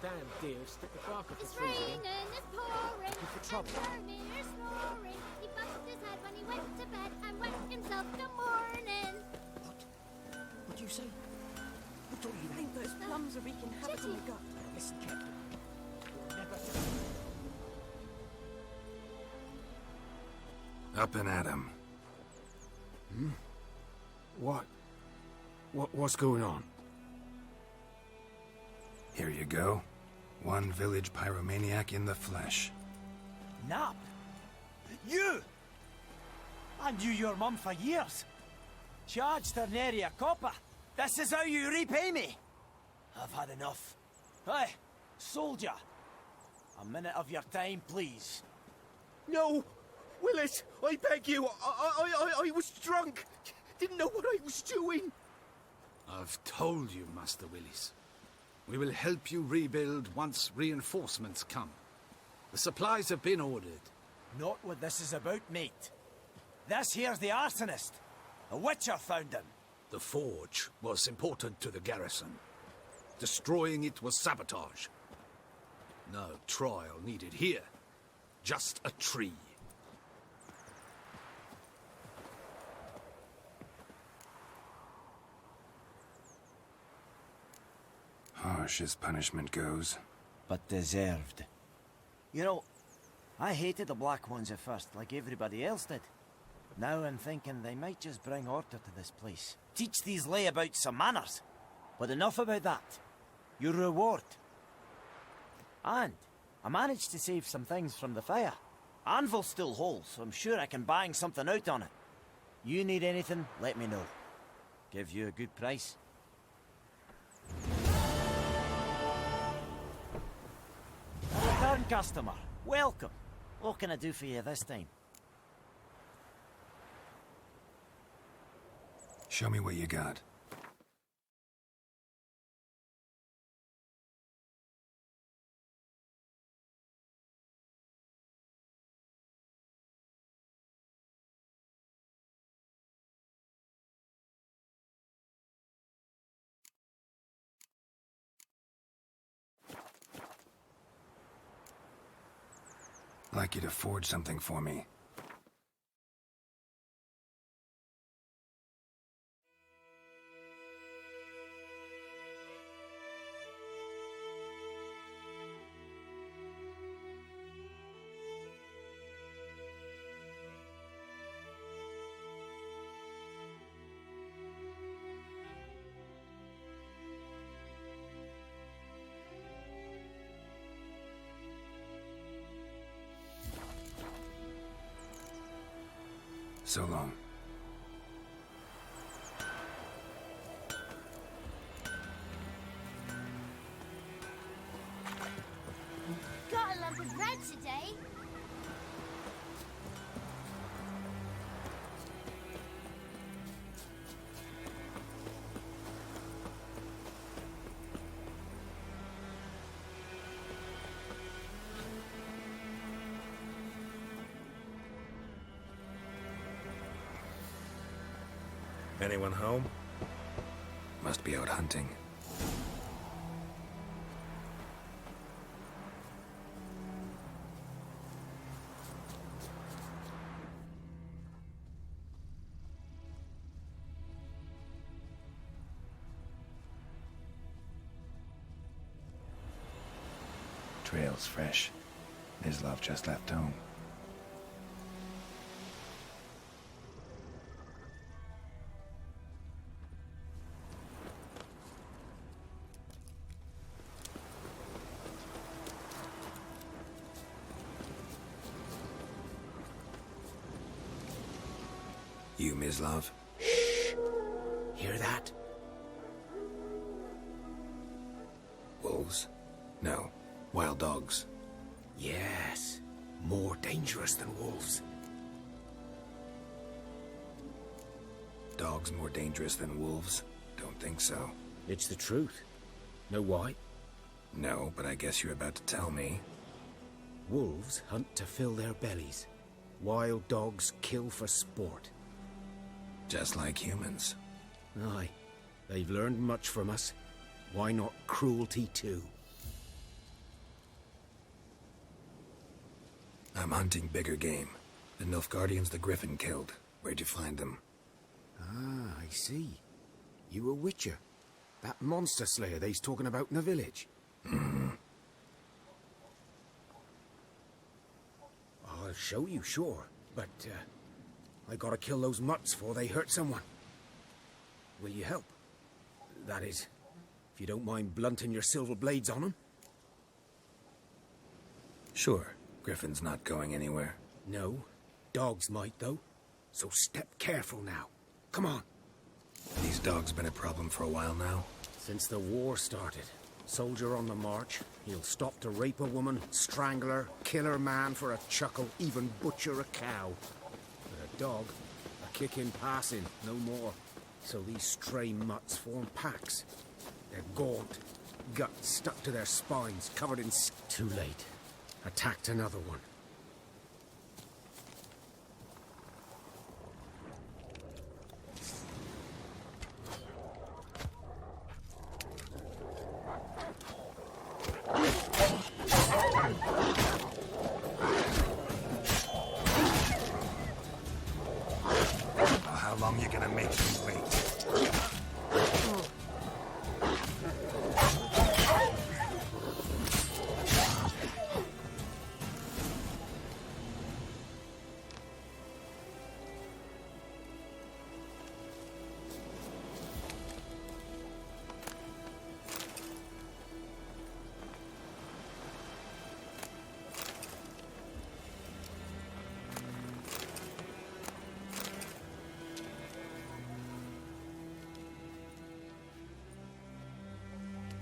Damn deer, stick the bark off the It's trees raining, again. it's pouring, Looking for trouble. and Vermeer's snoring. He bumped his head when he went to bed and wet himself till morning. What'd you say? What do you I think those plums are wreaking havoc on the gut. Listen, Captain. You'll never... Up and at 'em. What's going on? Here you go. One village pyromaniac in the flesh. Nap? You! I knew your mum for years. Charged her nary a copper. This is how you repay me. I've had enough. Hey, soldier. A minute of your time, please. No! Willis, I beg you. I was drunk. Didn't know what I was doing. I've told you, Master Willis. We will help you rebuild once reinforcements come. The supplies have been ordered. Not what this is about, mate. This here's the arsonist. A witcher found him. The forge was important to the garrison. Destroying it was sabotage. No trial needed here. Just a tree. Harsh as punishment goes. But deserved. You know, I hated the Black Ones at first, like everybody else did. Now I'm thinking they might just bring order to this place. Teach these layabouts some manners. But enough about that. Your reward. And I managed to save some things from the fire. Anvil's still whole, so I'm sure I can bang something out on it. You need anything, let me know. Give you a good price. A return customer. Welcome. What can I do for you this time? Show me what you got. I'd like you to forge something for me. So long. Got a lump of bread today. Anyone home? Must be out hunting. Trail's fresh. Mislav just left home. You, Mislav? Shh! Hear that? Wolves? No. Wild dogs. Yes. More dangerous than wolves. Dogs more dangerous than wolves? Don't think so. It's the truth. Know why? No, but I guess you're about to tell me. Wolves hunt to fill their bellies. Wild dogs kill for sport. Just like humans. Aye. They've learned much from us. Why not cruelty too? I'm hunting bigger game. The Nilfgaardians the Griffin killed. Where'd you find them? Ah, I see. You a witcher. That monster slayer they's talking about in the village. I'll show you, sure. But, I gotta kill those mutts before they hurt someone. Will you help? That is, if you don't mind blunting your silver blades on them. Sure. Griffin's not going anywhere. No. Dogs might, though. So step careful now. Come on. These dogs been a problem for a while now? Since the war started. Soldier on the march. He'll stop to rape a woman, strangle her, kill her man for a chuckle, even butcher a cow. But a dog, a kick in passing, no more. So these stray mutts form packs. They're gaunt, guts stuck to their spines, covered in... Too late. Attacked another one. How long you gonna make me wait?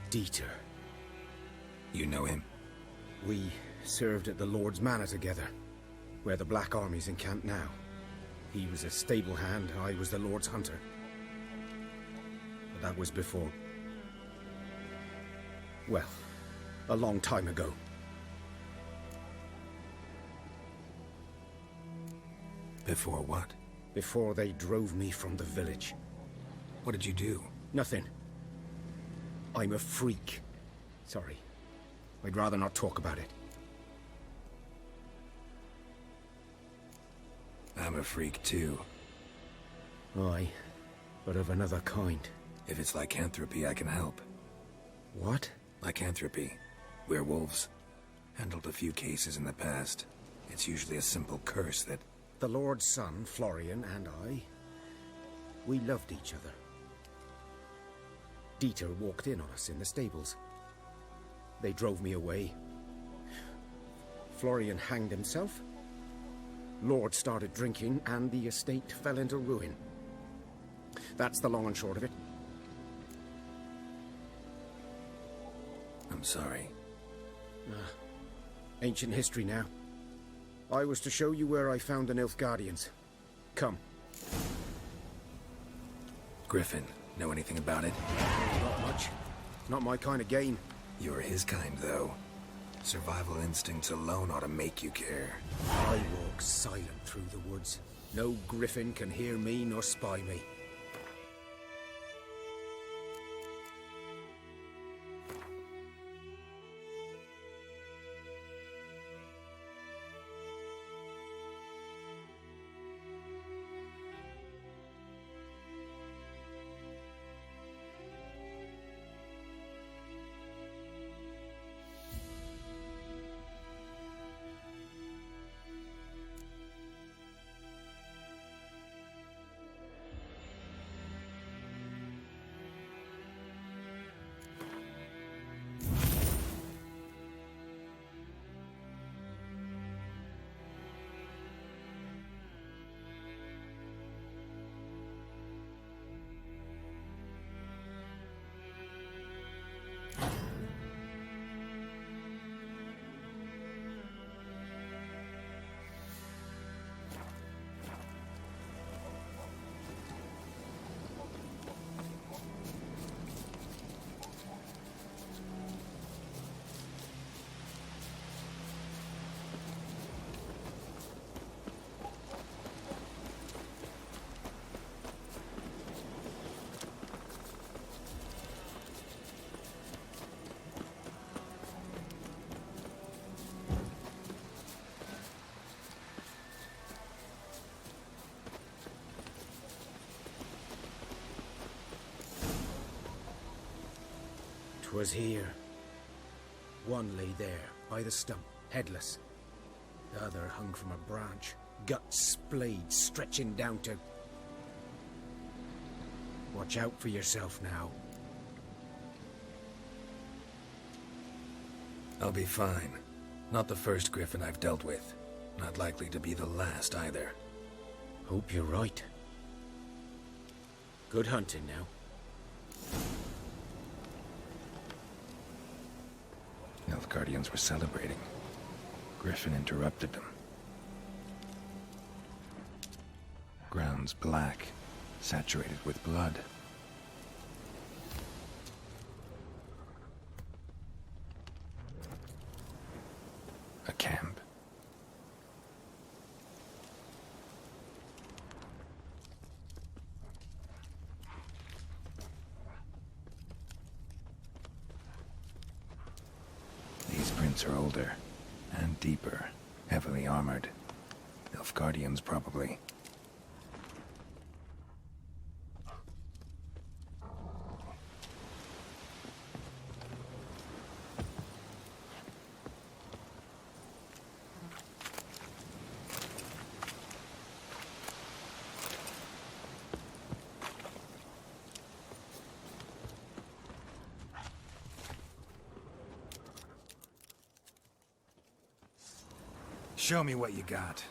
Dieter. You know him? We served at the Lord's Manor together, where the Black Army's encamped now. He was a stable hand, I was the Lord's hunter. But that was before... well, a long time ago. Before what? Before they drove me from the village. What did you do? Nothing. I'm a freak. Sorry. I'd rather not talk about it. I'm a freak too. Aye, but of another kind. If it's lycanthropy, I can help. What? Lycanthropy. Werewolves. Handled a few cases in the past. It's usually a simple curse that... The Lord's son, Florian, and I... we loved each other. Dieter walked in on us in the stables. They drove me away. Florian hanged himself. Lord started drinking, and the estate fell into ruin. That's the long and short of it. I'm sorry. Ancient history now. I was to show you where I found the Nilfgaardians. Come. Griffin, know anything about it? Not much. Not my kind of game. You're his kind, though. Survival instincts alone ought to make you care. I walk silent through the woods. No griffin can hear me nor spy me. 'Twas here. One lay there, by the stump, headless. The other hung from a branch, guts splayed, stretching down to... Watch out for yourself now. I'll be fine. Not the first griffin I've dealt with. Not likely to be the last either. Hope you're right. Good hunting now. Nilfgaardians were celebrating. Griffin interrupted them. Ground's black, saturated with blood. A camp. These prints are older and deeper, heavily armored. Nilfgaardians, probably. Show me what you got.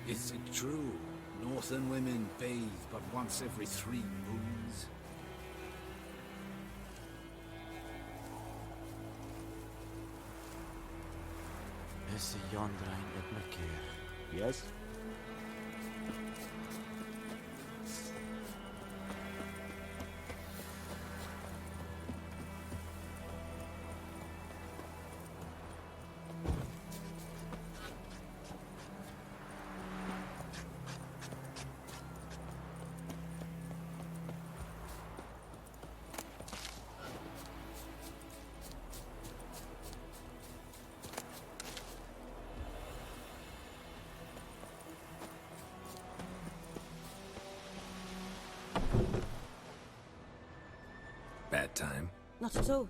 Is it true? Northern women bathe but once every 3 moons? Is the yonder ain't at Mercure? Yes? Bad time? Not at all.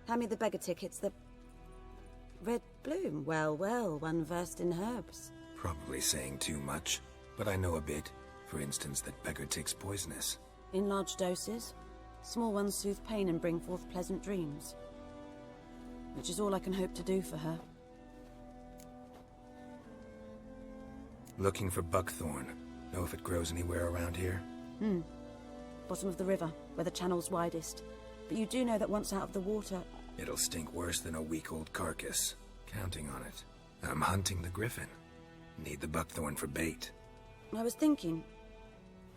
Hand me the beggar tickets, the... Red bloom. Well, well, one versed in herbs. Probably saying too much, but I know a bit. For instance, that beggar tick's poisonous. In large doses. Small ones soothe pain and bring forth pleasant dreams. Which is all I can hope to do for her. Looking for buckthorn. Know if it grows anywhere around here? bottom of the river, where the channel's widest. But you do know that once out of the water... It'll stink worse than a week-old carcass. Counting on it. I'm hunting the griffin. Need the buckthorn for bait. I was thinking...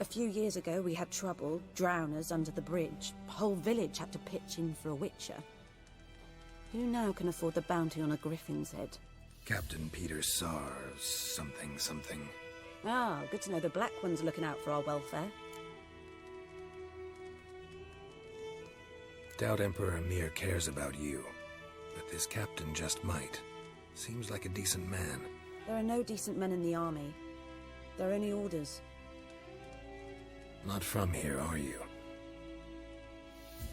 A few years ago we had trouble, drowners under the bridge. The whole village had to pitch in for a witcher. Who now can afford the bounty on a griffin's head? Captain Peter Sars, something. Ah, good to know the Black One's looking out for our welfare. Doubt Emperor Emir cares about you, but this captain just might. Seems like a decent man. There are no decent men in the army. They're only orders. Not from here, are you?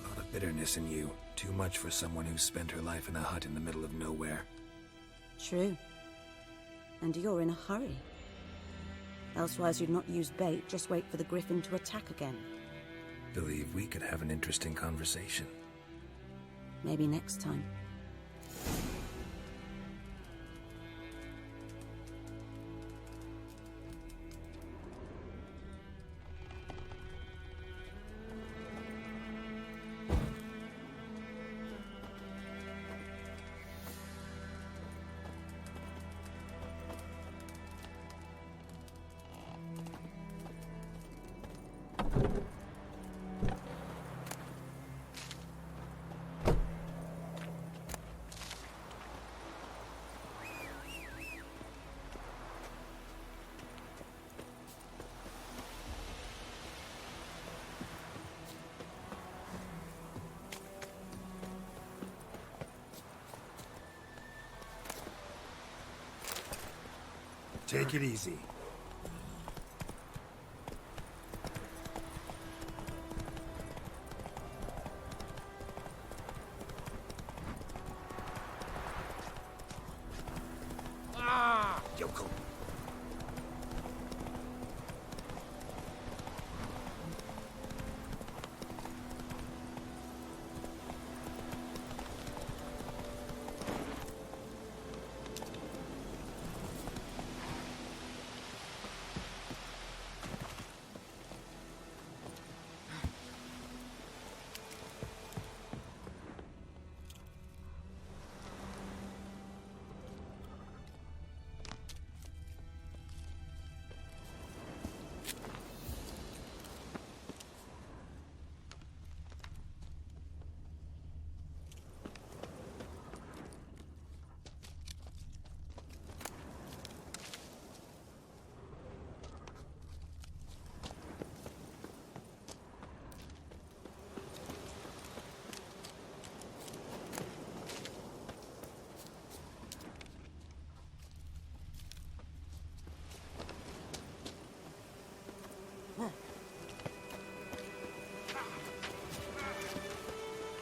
A lot of bitterness in you. Too much for someone who spent her life in a hut in the middle of nowhere. True. And you're in a hurry. Elsewise you'd not use bait, just wait for the griffin to attack again. Believe we could have an interesting conversation. Maybe next time. Take it easy. Yoko.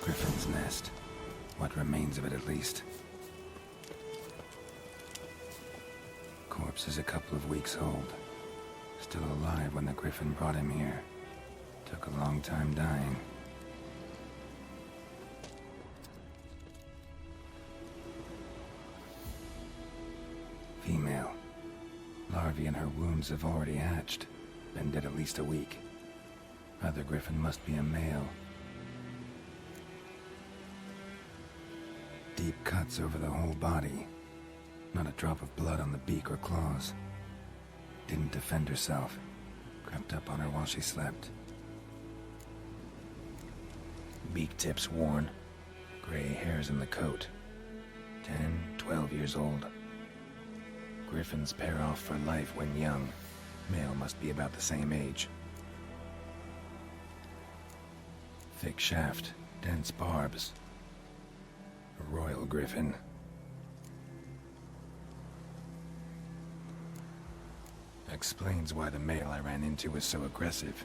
Griffin's nest. What remains of it, at least. Corpse is a couple of weeks old. Still alive when the griffin brought him here. Took a long time dying. Female. Larvae in her wounds have already hatched. Been dead at least a week. Other griffin must be a male. Deep cuts over the whole body. Not a drop of blood on the beak or claws. Didn't defend herself. Crept up on her while she slept. Beak tips worn. Gray hairs in the coat. 10, 12 years old. Griffins pair off for life when young. Male must be about the same age. Thick shaft, dense barbs. A royal griffin. Explains why the male I ran into was so aggressive.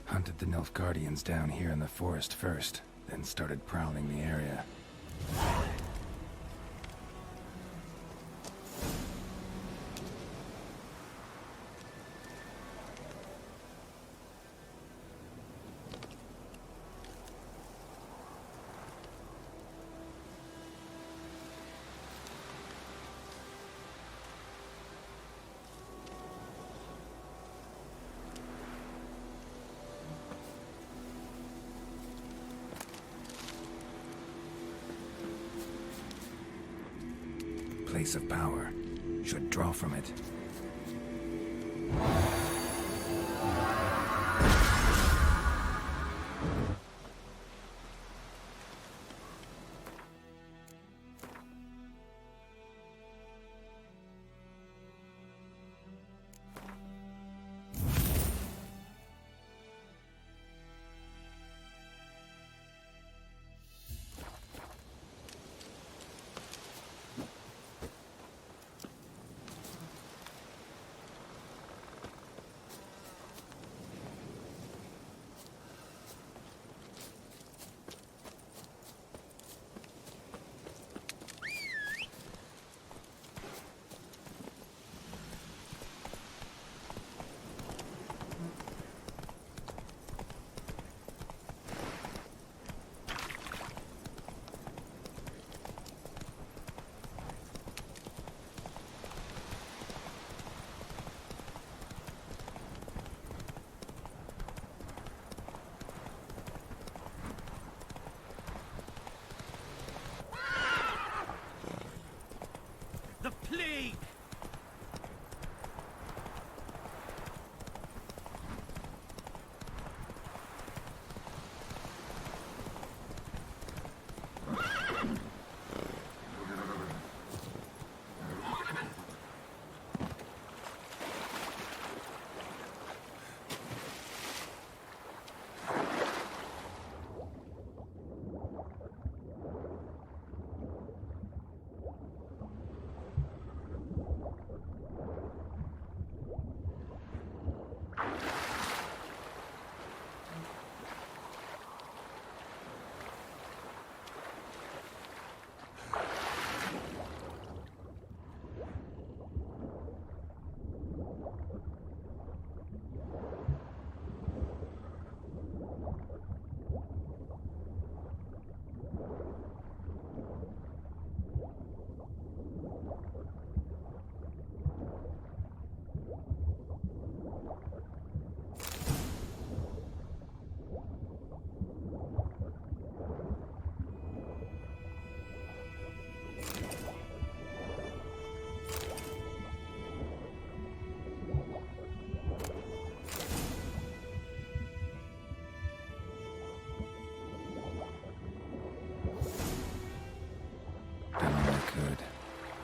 Hunted the Nilfgaardians down here in the forest first, then started prowling the area. place of power, should draw from it. The plague!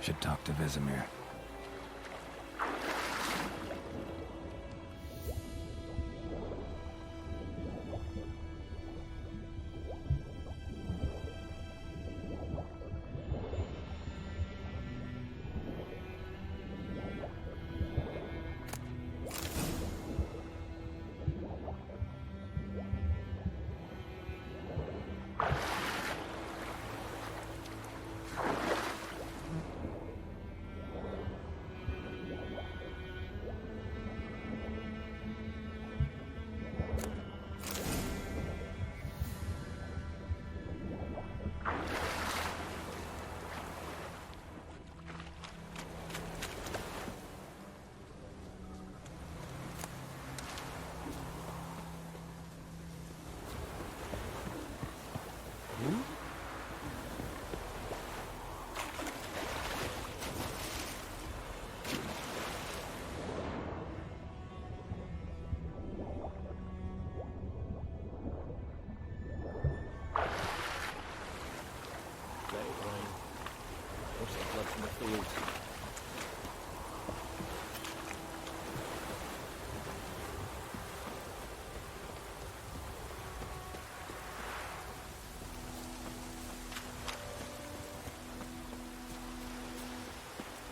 Should talk to Vesemir.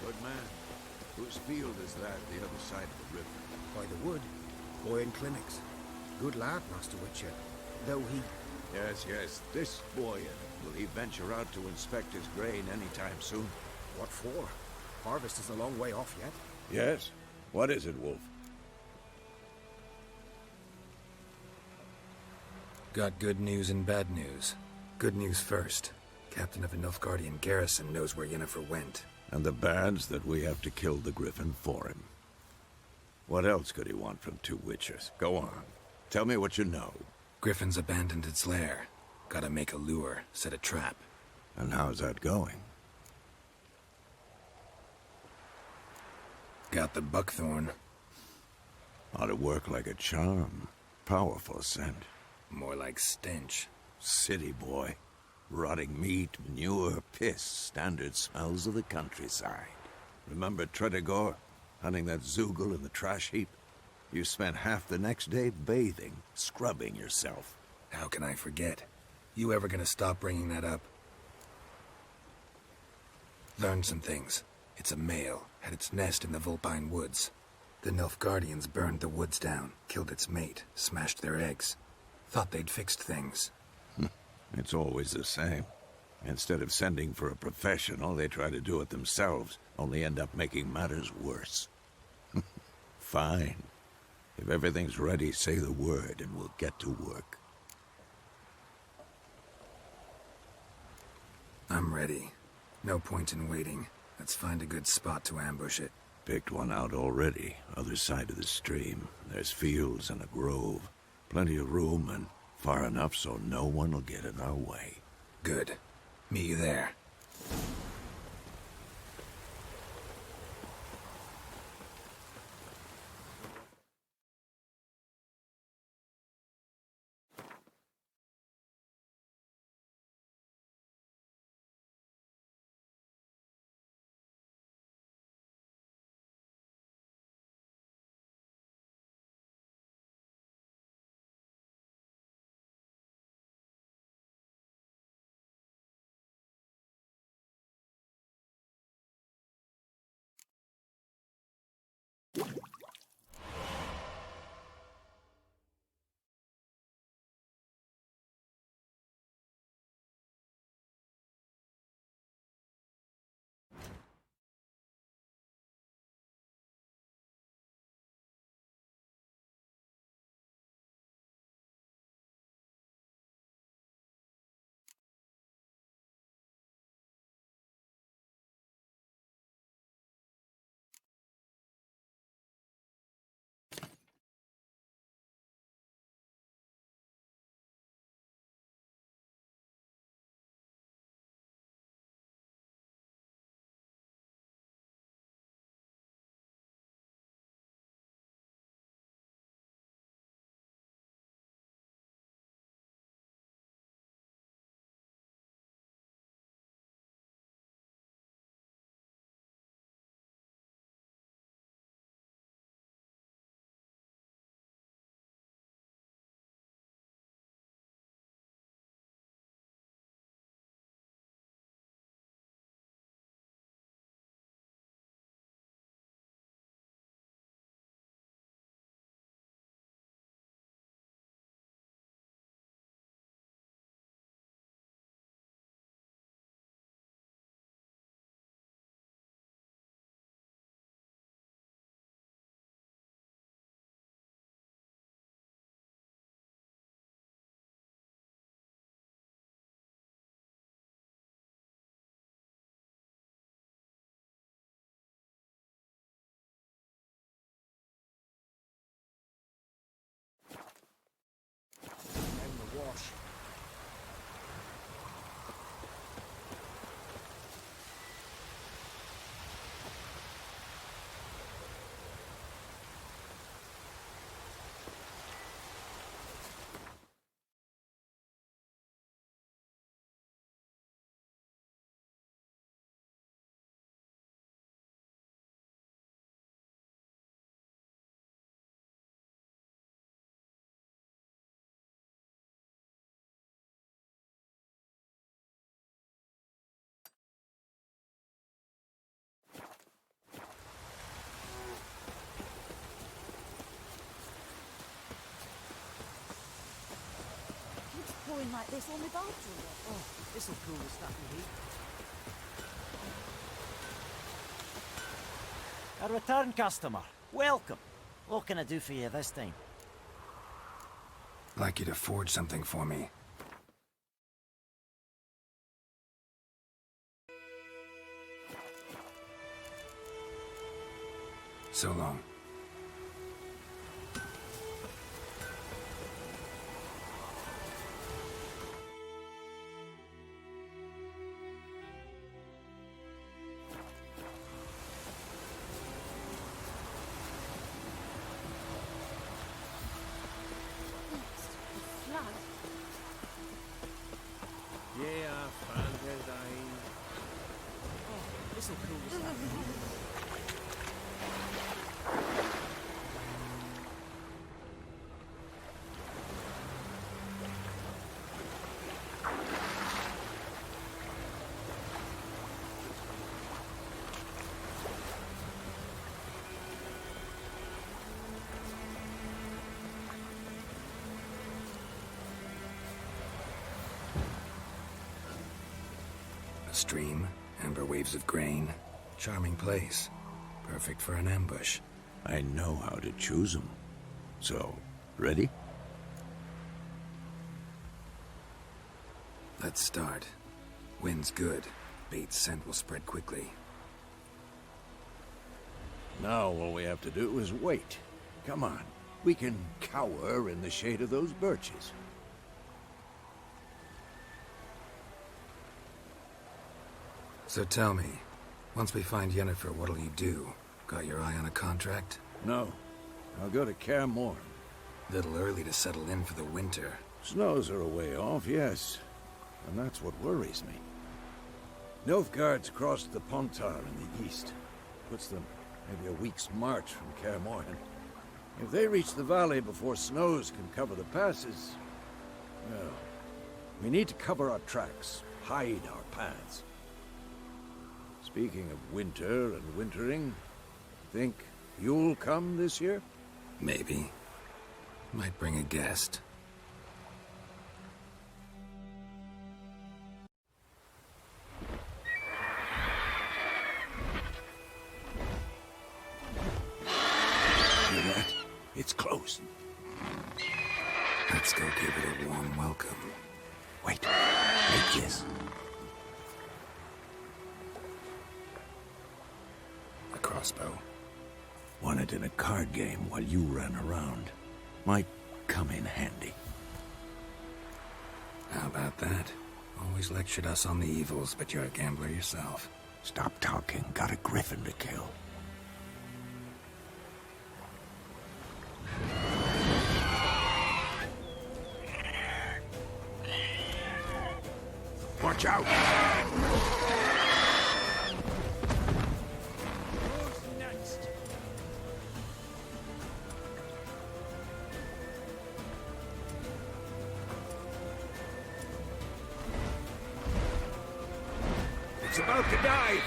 Good man. Whose field is that, the other side of the river? By the wood. Boyne Clinics. Good lad, Master Witcher. Though he... Yes. This Boyne. Will he venture out to inspect his grain anytime soon? What for? Harvest is a long way off yet. Yes. What is it, Wolf? Got good news and bad news. Good news first. Captain of a Nilfgaardian garrison knows where Yennefer went. And the bad's that we have to kill the Griffin for him. What else could he want from two witchers? Go on. Tell me what you know. Griffin's abandoned its lair. Gotta make a lure, set a trap. And how's that going? Got the buckthorn. Ought to work like a charm. Powerful scent. More like stench. City boy. Rotting meat, manure, piss. Standard smells of the countryside. Remember Tredegor? Hunting that Zoogle in the trash heap? You spent half the next day bathing, scrubbing yourself. How can I forget? You ever gonna stop bringing that up? Learned some things. It's a male, had its nest in the Vulpine Woods. The Nilfgaardians burned the woods down, killed its mate, smashed their eggs. Thought they'd fixed things. It's always the same. Instead of sending for a professional, they try to do it themselves, only end up making matters worse. Fine. If everything's ready, say the word and we'll get to work. I'm ready. No point in waiting. Let's find a good spot to ambush it. Picked one out already, other side of the stream. There's fields and a grove. Plenty of room and far enough so no one will get in our way. Good. Meet you there. Pouring like this on my bathroom. Oh, this'll cool the snappy heat. A return customer. Welcome. What can I do for you this time? I'd like you to forge something for me. So long. stream, amber waves of grain. Charming place. Perfect for an ambush. I know how to choose them. So, ready? Let's start. Wind's good. Bait's scent will spread quickly. Now all we have to do is wait. Come on. We can cower in the shade of those birches. So tell me, once we find Yennefer, what'll you do? Got your eye on a contract? No. I'll go to Kaer Morhen. Little early to settle in for the winter. Snows are a way off, yes. And that's what worries me. Nilfgaard's crossed the Pontar in the east. Puts them maybe a week's march from Kaer Morhen. If they reach the valley before snows can cover the passes, well, we need to cover our tracks, hide our paths. Speaking of winter and wintering, think you'll come this year? Maybe. Might bring a guest. Hear that? It's close. Let's go give it a warm welcome. Wait. Take this. A crossbow. Won it in a card game while you ran around. Might come in handy. How about that? Always lectured us on the evils, but you're a gambler yourself. Stop talking. Got a griffin to kill. Watch out! It's about to dive!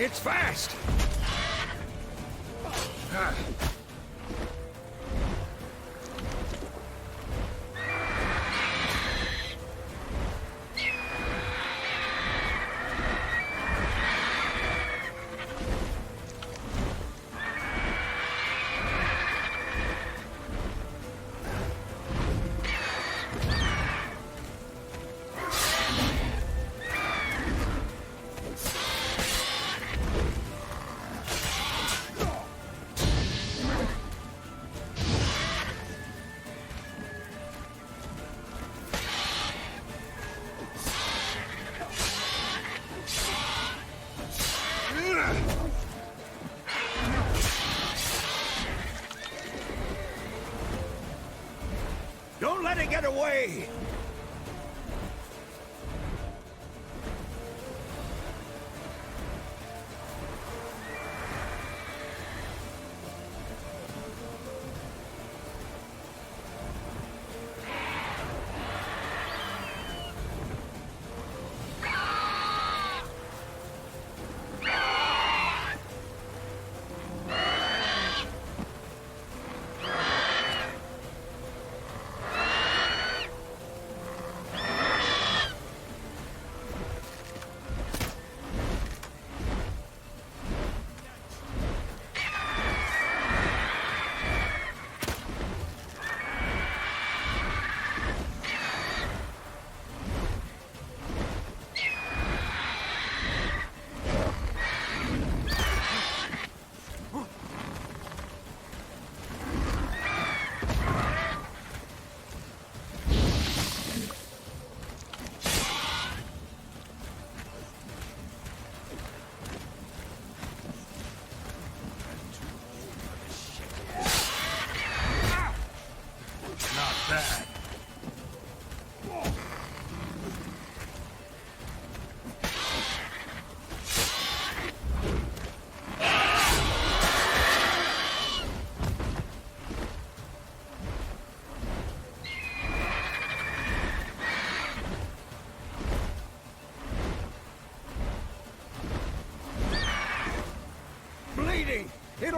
It's fast! Don't let it get away!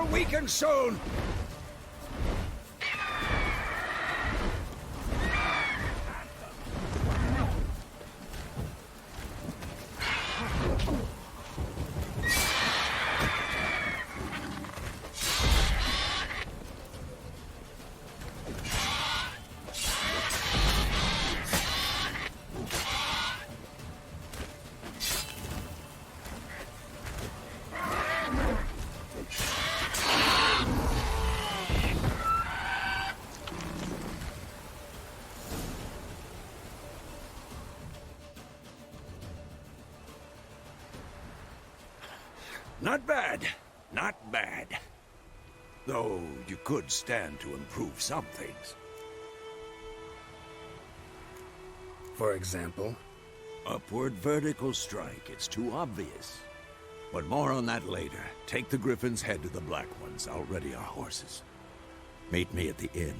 will weaken soon! Not bad. Not bad. Though you could stand to improve some things. For example? Upward vertical strike. It's too obvious. But more on that later. Take the Griffin's head to the Black Ones. I'll ready our horses. Meet me at the inn.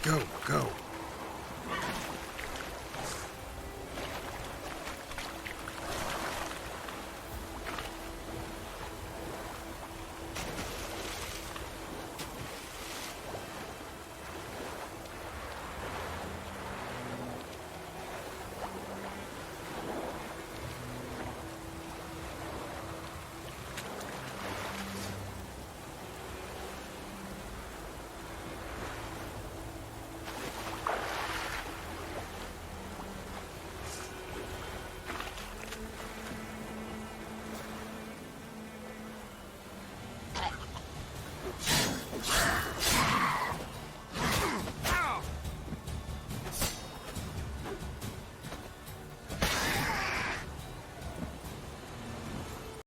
Go.